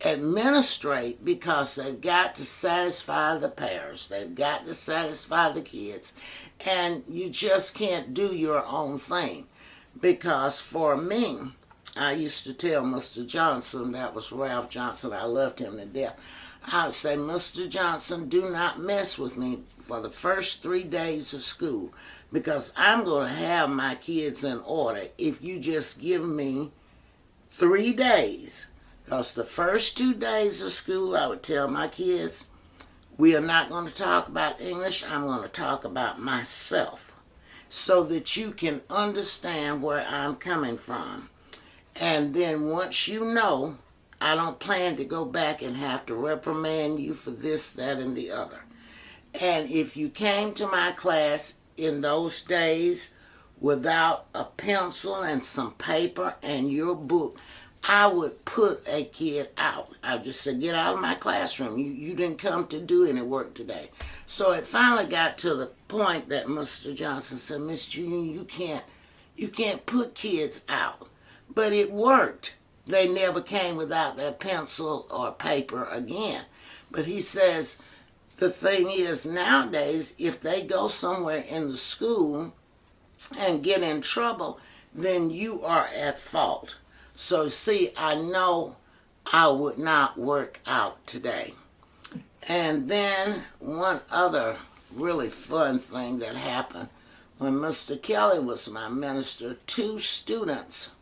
administrate because they've got to satisfy the parents, they've got to satisfy the kids, and you just can't do your own thing. Because for me, I used to tell Mr. Johnson, that was Ralph Johnson, I loved him to death, I would say, "Mr. Johnson, do not mess with me for the first 3 days of school because I'm going to have my kids in order if you just give me 3 days." Because the first 2 days of school, I would tell my kids, we are not going to talk about English, I'm going to talk about myself so that you can understand where I'm coming from. And then once you know, I don't plan to go back and have to reprimand you for this, that, and the other. And if you came to my class in those days without a pencil and some paper and your book, I would put a kid out. I would just say, "Get out of my classroom. You didn't come to do any work today." So it finally got to the point that Mr. Johnson said, "Miss Julian, You can't put kids out. But it worked. They never came without their pencil or paper again. But he says, the thing is, nowadays, if they go somewhere in the school and get in trouble, then you are at fault. So see, I know I would not work out today. And then one other really fun thing that happened, when Mr. Kelly was my minister, 2 students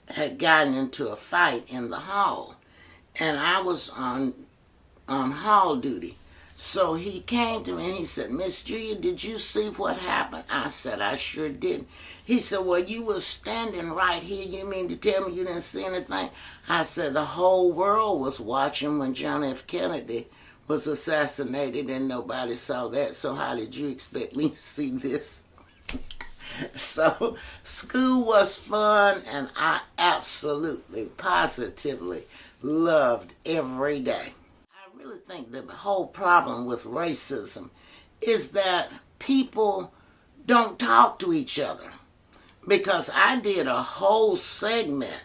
had gotten into a fight in the hall, and I was on hall duty. So he came to me and he said, Miss Julian, did you see what happened? I said, I sure did. He said, well, you were standing right here. You mean to tell me you didn't see anything? I said, the whole world was watching when John F. Kennedy was assassinated and nobody saw that. So how did you expect me to see this? So school was fun, and I absolutely, positively loved every day. I really think that the whole problem with racism is that people don't talk to each other. Because I did a whole segment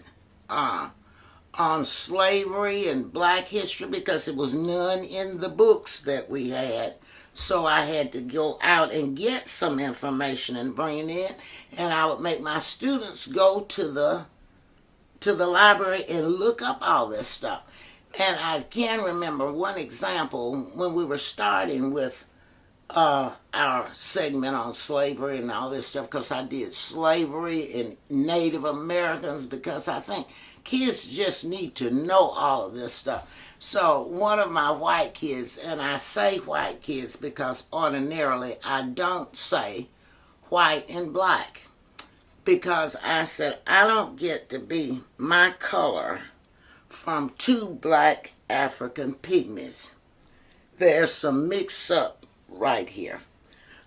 on slavery and black history because there was none in the books that we had. So I had to go out and get some information and bring it in, and I would make my students go to the library and look up all this stuff. And I can remember one example when we were starting with our segment on slavery and all this stuff, because I did slavery and Native Americans, because I think kids just need to know all of this stuff. So one of my white kids, and I say white kids because ordinarily I don't say white and black, because I said I don't get to be my color from 2 black African pygmies. There's some mix up right here.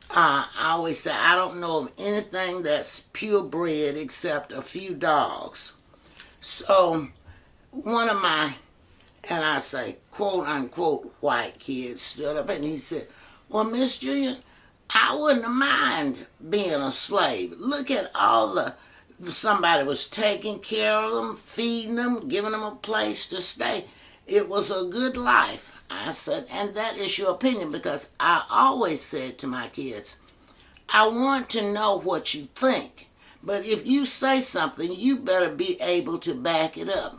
I always say I don't know of anything that's purebred except a few dogs. So one of my, and I say, quote unquote, white kid stood up and he said, well, Miss Julian, I wouldn't mind being a slave. Look at all somebody was taking care of them, feeding them, giving them a place to stay. It was a good life. I said, and that is your opinion, because I always said to my kids, I want to know what you think. But if you say something, you better be able to back it up.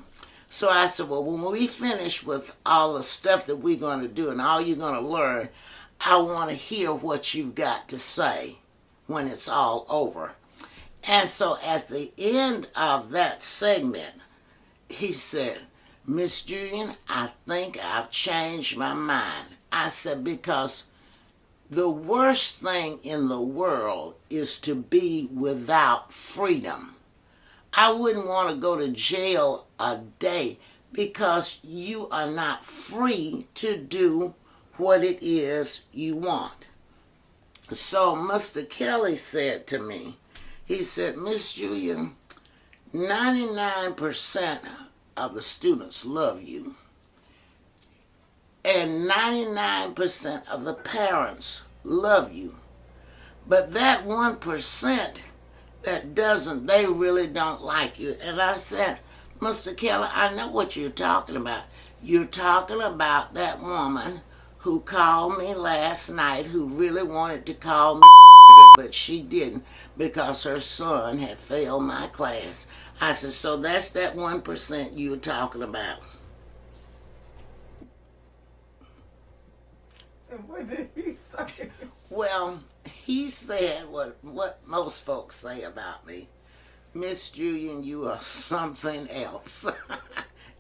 So I said, well, when we finish with all the stuff that we're going to do and all you're going to learn, I want to hear what you've got to say when it's all over. And so at the end of that segment, he said, Miss Julian, I think I've changed my mind. I said, because the worst thing in the world is to be without freedom. I wouldn't want to go to jail a day because you are not free to do what it is you want. So Mr. Kelly said to me, he said, Miss Julian, 99% of the students love you, and 99% of the parents love you. But that 1% that doesn't, they really don't like you. And I said, Mr. Kelly, I know what you're talking about. You're talking about that woman who called me last night, who really wanted to call me, but she didn't because her son had failed my class. I said, so that's that 1% you were talking about. And what did he say? Well, he said what most folks say about me. Miss Julian, you are something else.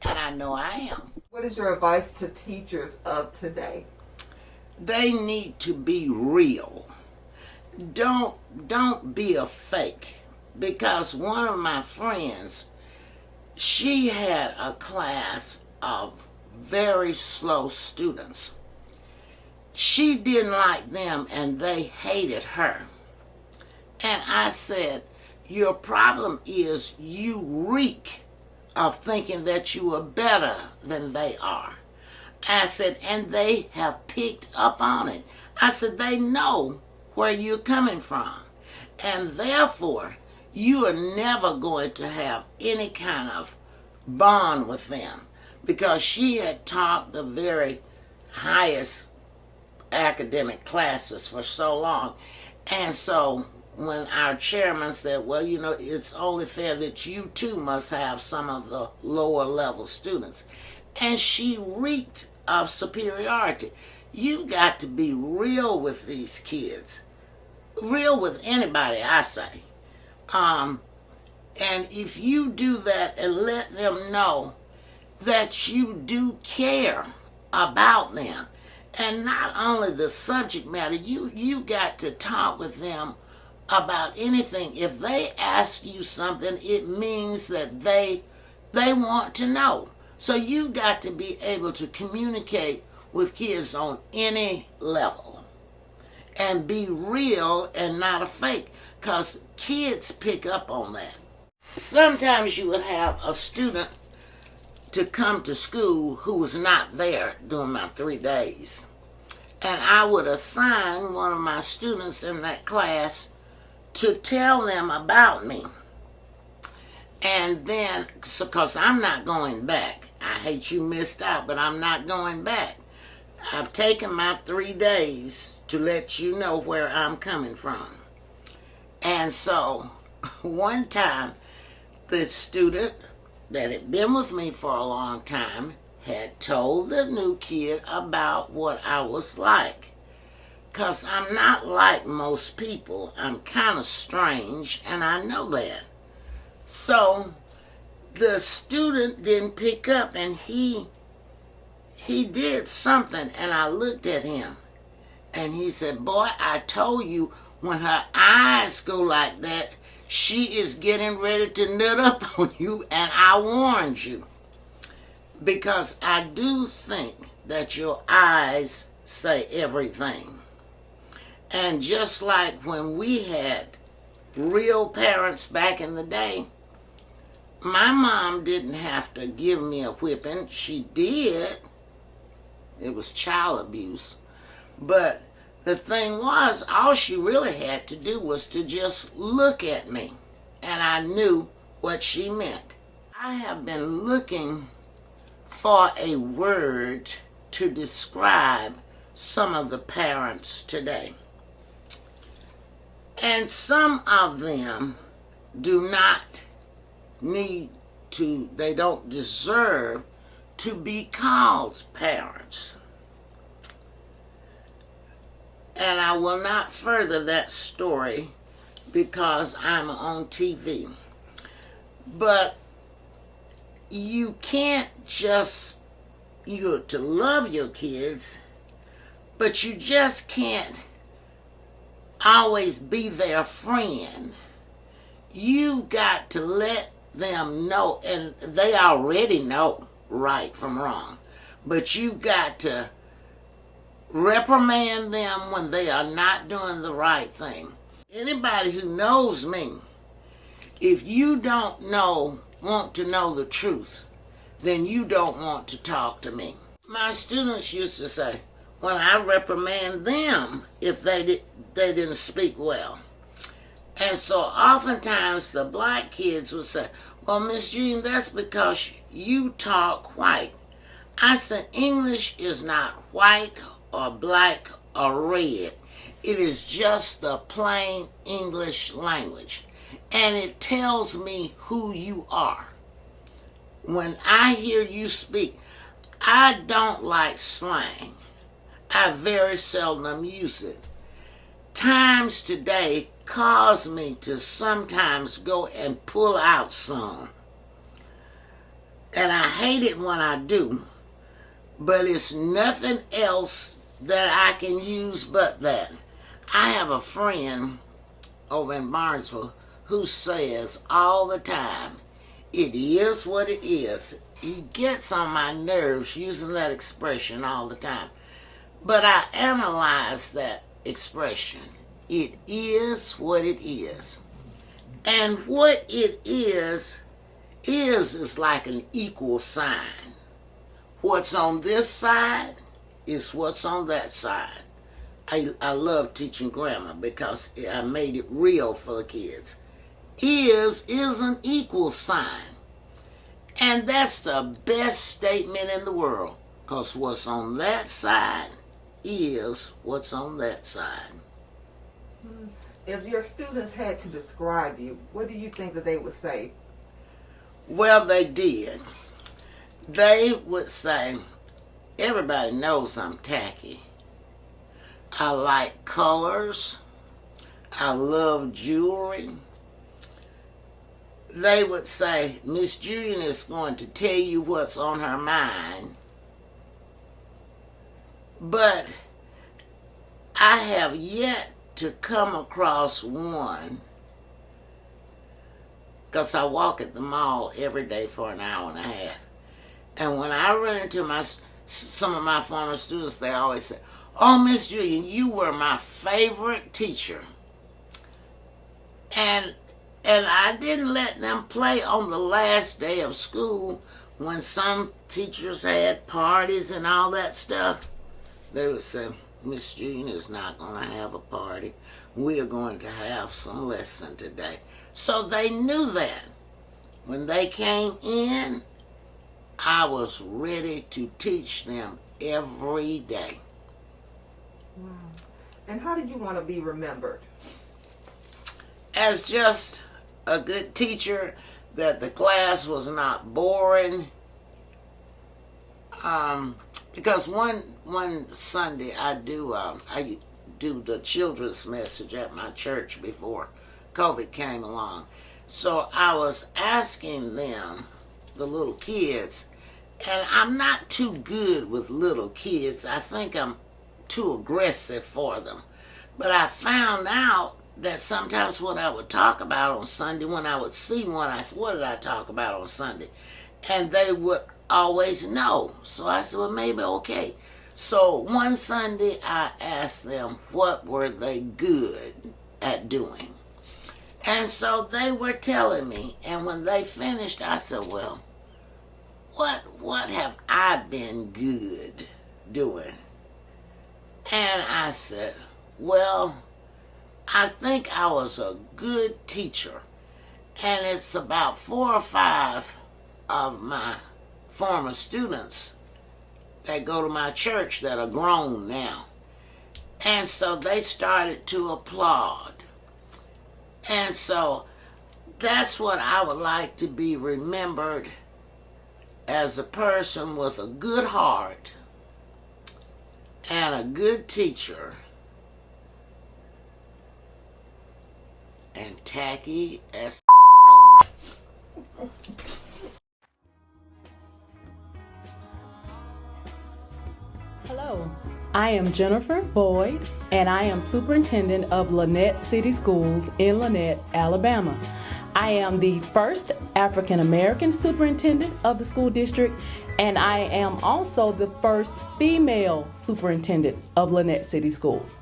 And I know I am. What is your advice to teachers of today? They need to be real. Don't be a fake. Because one of my friends, she had a class of very slow students. She didn't like them and they hated her. And I said, your problem is you reek of thinking that you are better than they are. I said, and they have picked up on it. I said, they know where you're coming from. And therefore, you are never going to have any kind of bond with them, because she had taught the very highest academic classes for so long. And so when our chairman said, well, you know, it's only fair that you too must have some of the lower level students. And she reeked of superiority. You got to be real with these kids. Real with anybody, I say. And if you do that and let them know that you do care about them, and not only the subject matter, you got to talk with them about anything. If they ask you something, it means that they want to know. So you got to be able to communicate with kids on any level and be real and not a fake, because kids pick up on that. Sometimes you would have a student to come to school who was not there during my 3 days. And I would assign one of my students in that class to tell them about me. And then, because I'm not going back. I hate you missed out, but I'm not going back. I've taken my 3 days to let you know where I'm coming from. And so, one time, the student that had been with me for a long time had told the new kid about what I was like. Because I'm not like most people. I'm kind of strange, and I know that. So the student didn't pick up, and he did something, and I looked at him, and he said, boy, I told you, when her eyes go like that, she is getting ready to nut up on you, and I warned you. Because I do think that your eyes say everything. And just like when we had real parents back in the day, my mom didn't have to give me a whipping. She did. It was child abuse. But the thing was, all she really had to do was to just look at me. And I knew what she meant. I have been looking for a word to describe some of the parents today. And some of them do not need to, they don't deserve to be called parents. And I will not further that story because I'm on TV. But you can't just, you're to love your kids, but you just can't always be their friend. You got to let them know, and they already know right from wrong, but you got to reprimand them when they are not doing the right thing. Anybody who knows me, if you don't want to know the truth, then you don't want to talk to me. My students used to say, when I reprimand them if they didn't speak well. And so oftentimes the black kids would say, well, Miss Jean, that's because you talk white. I said, English is not white or black or red. It is just the plain English language. And it tells me who you are. When I hear you speak, I don't like slang. I very seldom use it. Times today cause me to sometimes go and pull out some. And I hate it when I do, but it's nothing else that I can use but that. I have a friend over in Barnesville who says all the time, it is what it is. He gets on my nerves using that expression all the time. But I analyze that expression. It is what it is. And what it is like an equal sign. What's on this side is what's on that side. I love teaching grammar because I made it real for the kids. is an equal sign. And that's the best statement in the world, because what's on that side is what's on that side. If your students had to describe you, what do you think that they would say? Well, they did. They would say, everybody knows I'm tacky. I like colors. I love jewelry. They would say, Miss Julian is going to tell you what's on her mind. But I have yet to come across one, because I walk at the mall every day for an hour and a half. And when I run into some of my former students, they always say, oh, Miss Julian, you were my favorite teacher. And I didn't let them play on the last day of school when some teachers had parties and all that stuff. They would say, Miss Julian is not going to have a party. We are going to have some lesson today. So they knew that. When they came in, I was ready to teach them every day. Wow. And how did you want to be remembered? As just a good teacher, that the class was not boring. Because one Sunday I do the children's message at my church before COVID came along. So I was asking them, the little kids, and I'm not too good with little kids. I think I'm too aggressive for them. But I found out that sometimes what I would talk about on Sunday, when I would see one, I said, what did I talk about on Sunday? And they would always know. So I said, well, maybe okay. So one Sunday I asked them what were they good at doing. And so they were telling me, and when they finished, I said, well, what have I been good doing? And I said, well, I think I was a good teacher. And it's about 4 or 5 of my former students that go to my church that are grown now. And so they started to applaud. And so that's what I would like to be remembered, as a person with a good heart and a good teacher and tacky as Hello, I am Jennifer Boyd, and I am Superintendent of Lynette City Schools in Lynette, Alabama. I am the first African American superintendent of the school district, and I am also the first female superintendent of Lynette City Schools.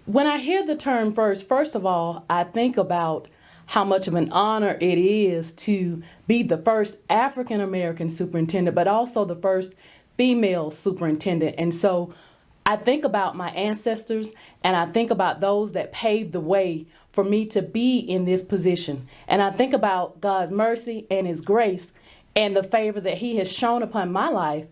When I hear the term first of all, I think about how much of an honor it is to be the first African American superintendent, but also the first female superintendent. And so I think about my ancestors, and I think about those that paved the way for me to be in this position. And I think about God's mercy and His grace and the favor that He has shown upon my life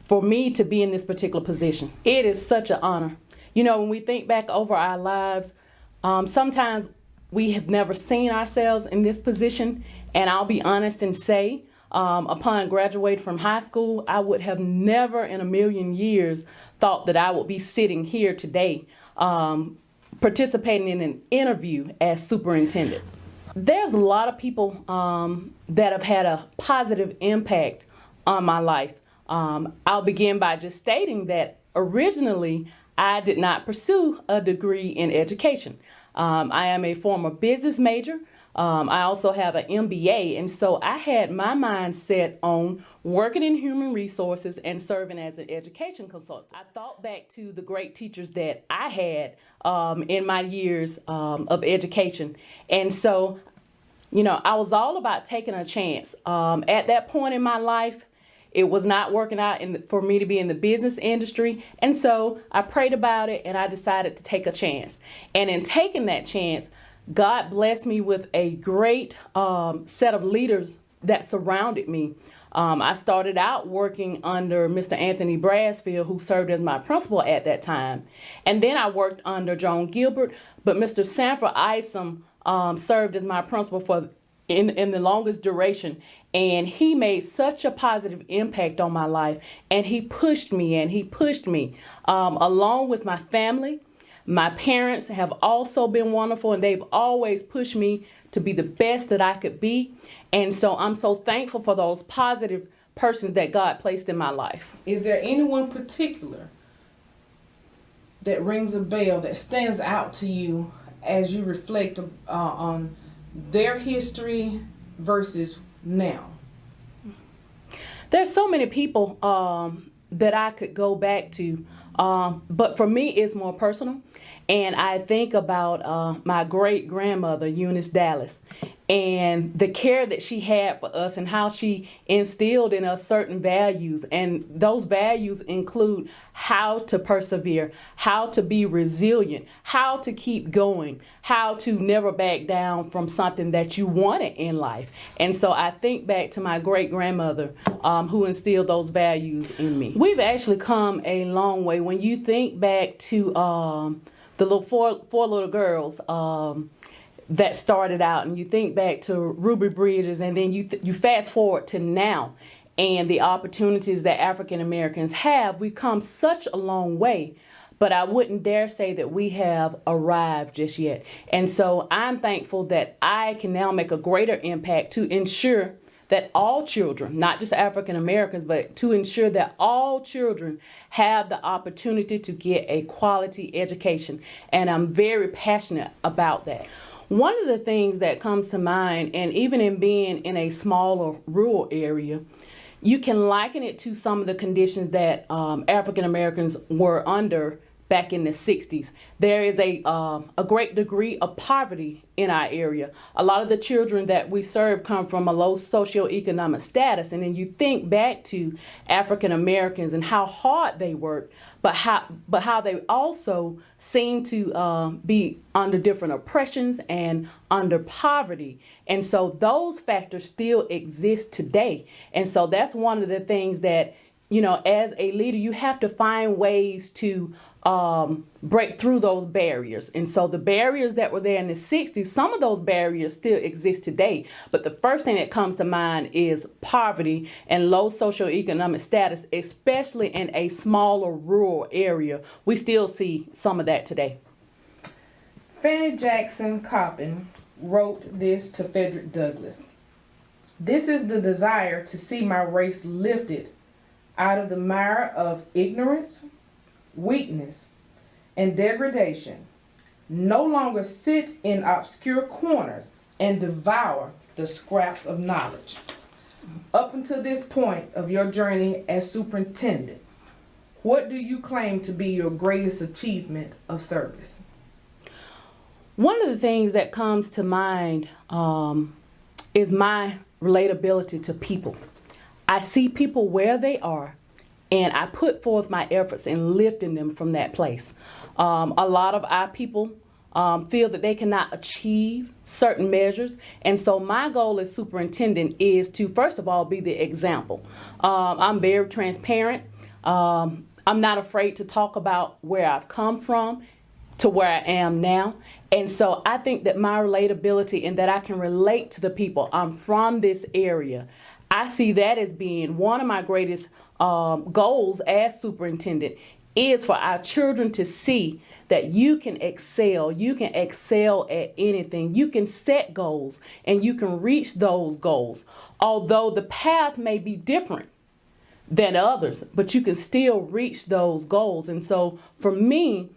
for me to be in this particular position. It is such an honor. You know, when we think back over our lives, sometimes we have never seen ourselves in this position. And I'll be honest and say, upon graduating from high school, I would have never in a million years thought that I would be sitting here today participating in an interview as superintendent. There's a lot of people that have had a positive impact on my life. I'll begin by just stating that originally I did not pursue a degree in education. I am a former business major. I also have an MBA, and so I had my mind set on working in human resources and serving as an education consultant. I thought back to the great teachers that I had in my years of education, and so, you know, I was all about taking a chance. At that point in my life, it was not working out for me to be in the business industry, and so I prayed about it, and I decided to take a chance. And in taking that chance, God blessed me with a great set of leaders that surrounded me. I started out working under Mr. Anthony Brasfield, who served as my principal at that time. And then I worked under Joan Gilbert, but Mr. Sanford Isom served as my principal for in the longest duration. And he made such a positive impact on my life. And he pushed me along with my family. My parents have also been wonderful, and they've always pushed me to be the best that I could be. And so I'm so thankful for those positive persons that God placed in my life. Is there anyone particular that rings a bell that stands out to you as you reflect on their history versus now? There's so many people that I could go back to, but for me it's more personal. And I think about my great-grandmother, Eunice Dallas, and the care that she had for us and how she instilled in us certain values. And those values include how to persevere, how to be resilient, how to keep going, how to never back down from something that you wanted in life. And so I think back to my great-grandmother who instilled those values in me. We've actually come a long way. When you think back to the little four little girls that started out, and you think back to Ruby Bridges, and then you fast forward to now and the opportunities that African Americans have, we've come such a long way, but I wouldn't dare say that we have arrived just yet. And so I'm thankful that I can now make a greater impact to ensure that all children, not just African Americans, but to ensure that all children have the opportunity to get a quality education. And I'm very passionate about that. One of the things that comes to mind, and even in being in a smaller rural area, you can liken it to some of the conditions that African Americans were under back in the 60s. There is a great degree of poverty in our area. A lot of the children that we serve come from a low socioeconomic status, and then you think back to African Americans and how hard they work, but how they also seem to be under different oppressions and under poverty. And so those factors still exist today. And so that's one of the things that, you know, as a leader, you have to find ways to break through those barriers. And so the barriers that were there in the 60s, some of those barriers still exist today. But the first thing that comes to mind is poverty and low socioeconomic status, especially in a smaller rural area. We still see some of that today. Fannie Jackson Coppin wrote this to Frederick Douglass. This is the desire to see my race lifted out of the mire of ignorance, weakness, and degradation, no longer sit in obscure corners and devour the scraps of knowledge. Up until this point of your journey as superintendent, what do you claim to be your greatest achievement of service? One of the things that comes to mind is my relatability to people. I see people where they are, and I put forth my efforts in lifting them from that place. A lot of our people feel that they cannot achieve certain measures. And so my goal as superintendent is to, first of all, be the example. I'm very transparent. I'm not afraid to talk about where I've come from to where I am now. And so I think that my relatability and that I can relate to the people. I'm from this area. I see that as being one of my greatest goals as superintendent, is for our children to see that you can excel at anything. You can set goals and you can reach those goals. Although the path may be different than others, but you can still reach those goals. And so for me,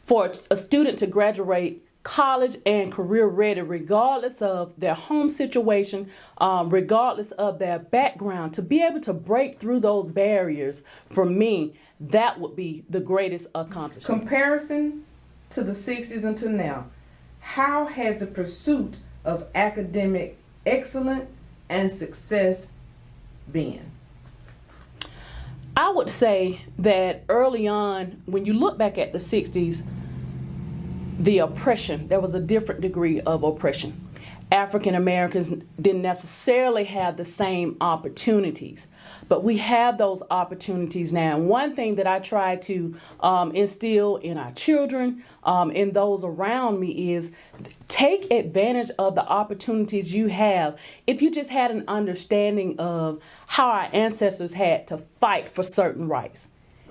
for a student to graduate college and career ready, regardless of their home situation, regardless of their background, to be able to break through those barriers, for me, that would be the greatest accomplishment. Comparison to the 60s until now, how has the pursuit of academic excellence and success been? I would say that early on, when you look back at the 60s, the oppression. There was a different degree of oppression. African Americans didn't necessarily have the same opportunities, but we have those opportunities now. And one thing that I try to instill in our children, in those around me, is take advantage of the opportunities you have. If you just had an understanding of how our ancestors had to fight for certain rights,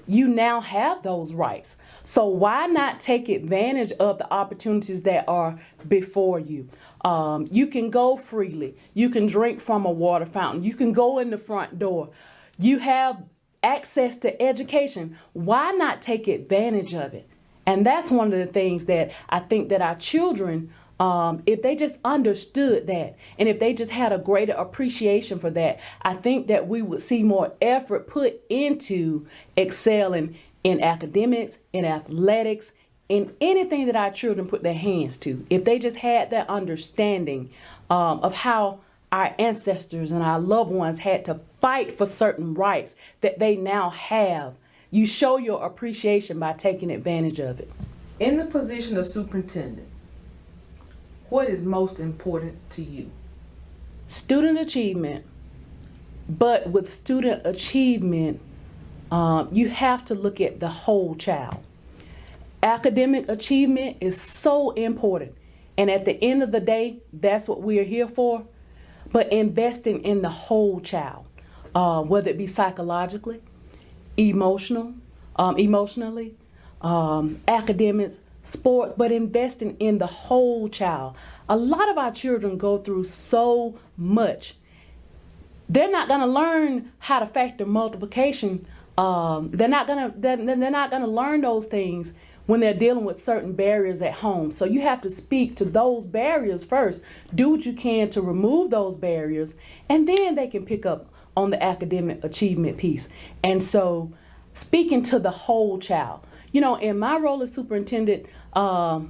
you now have those rights. So why not take advantage of the opportunities that are before you? You can go freely. You can drink from a water fountain. You can go in the front door. You have access to education. Why not take advantage of it? And that's one of the things that I think that our children, if they just understood that, and if they just had a greater appreciation for that, I think that we would see more effort put into excelling in academics, in athletics, in anything that our children put their hands to. If they just had that understanding of how our ancestors and our loved ones had to fight for certain rights that they now have, you show your appreciation by taking advantage of it. In the position of superintendent, what is most important to you? Student achievement. But with student achievement, you have to look at the whole child. Academic achievement is so important. And at the end of the day, that's what we're here for. But investing in the whole child, whether it be psychologically, emotionally, academics, sports, but investing in the whole child. A lot of our children go through so much. They're not going to learn how to factor multiplication. They're not going to learn those things when they're dealing with certain barriers at home. So you have to speak to those barriers first. Do what you can to remove those barriers, and then they can pick up on the academic achievement piece. And so speaking to the whole child. You know, in my role as superintendent, I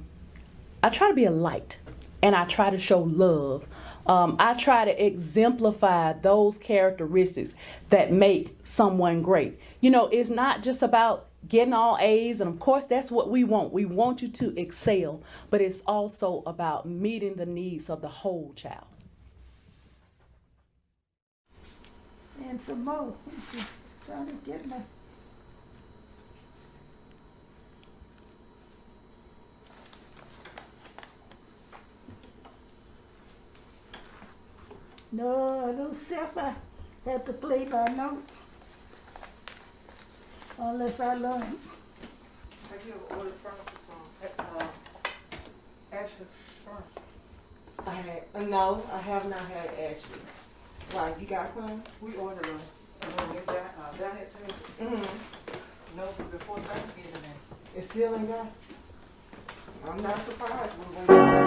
try to be a light, and I try to show love. I try to exemplify those characteristics that make someone great. You know, it's not just about getting all A's, and of course that's what we want. We want you to excel, but it's also about meeting the needs of the whole child. And some more. Trying to get my... No, I don't self. I have to play by note. Unless I learn. Have you ever ordered furniture from Ashley Furniture? No, I have not had Ashley. Why, you got some? We ordered them. Down at Texas. No, before Thanksgiving. It's still in there? I'm not surprised when you say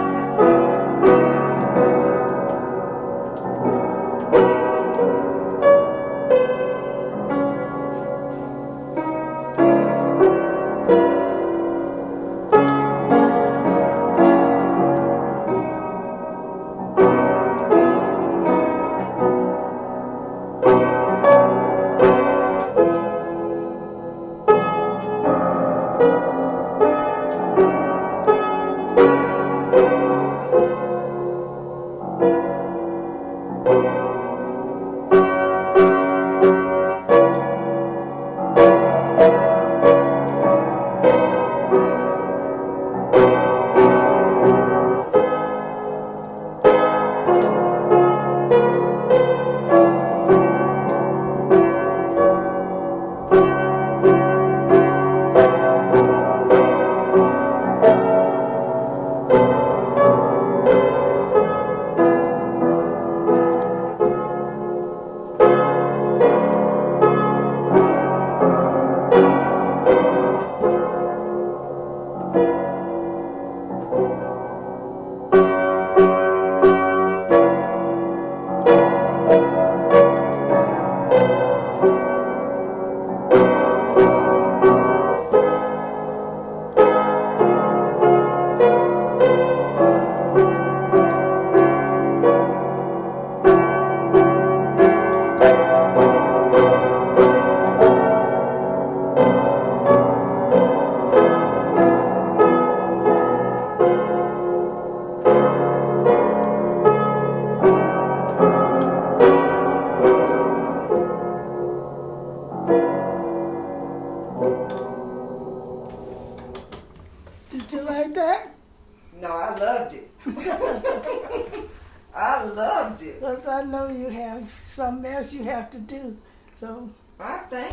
Because I know you have something else you have to do. So I think.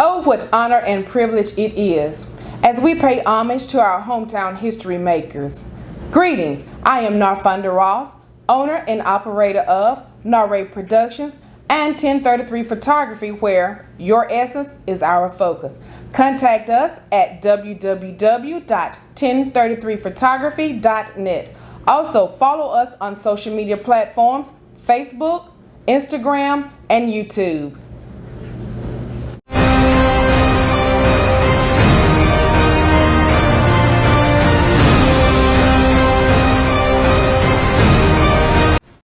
Oh, what honor and privilege it is as we pay homage to our hometown history makers. Greetings, I am Narfunda Ross, owner and operator of Narray Productions and 1033 Photography, where your essence is our focus. Contact us at www.1033photography.net. Also, follow us on social media platforms, Facebook, Instagram, and YouTube.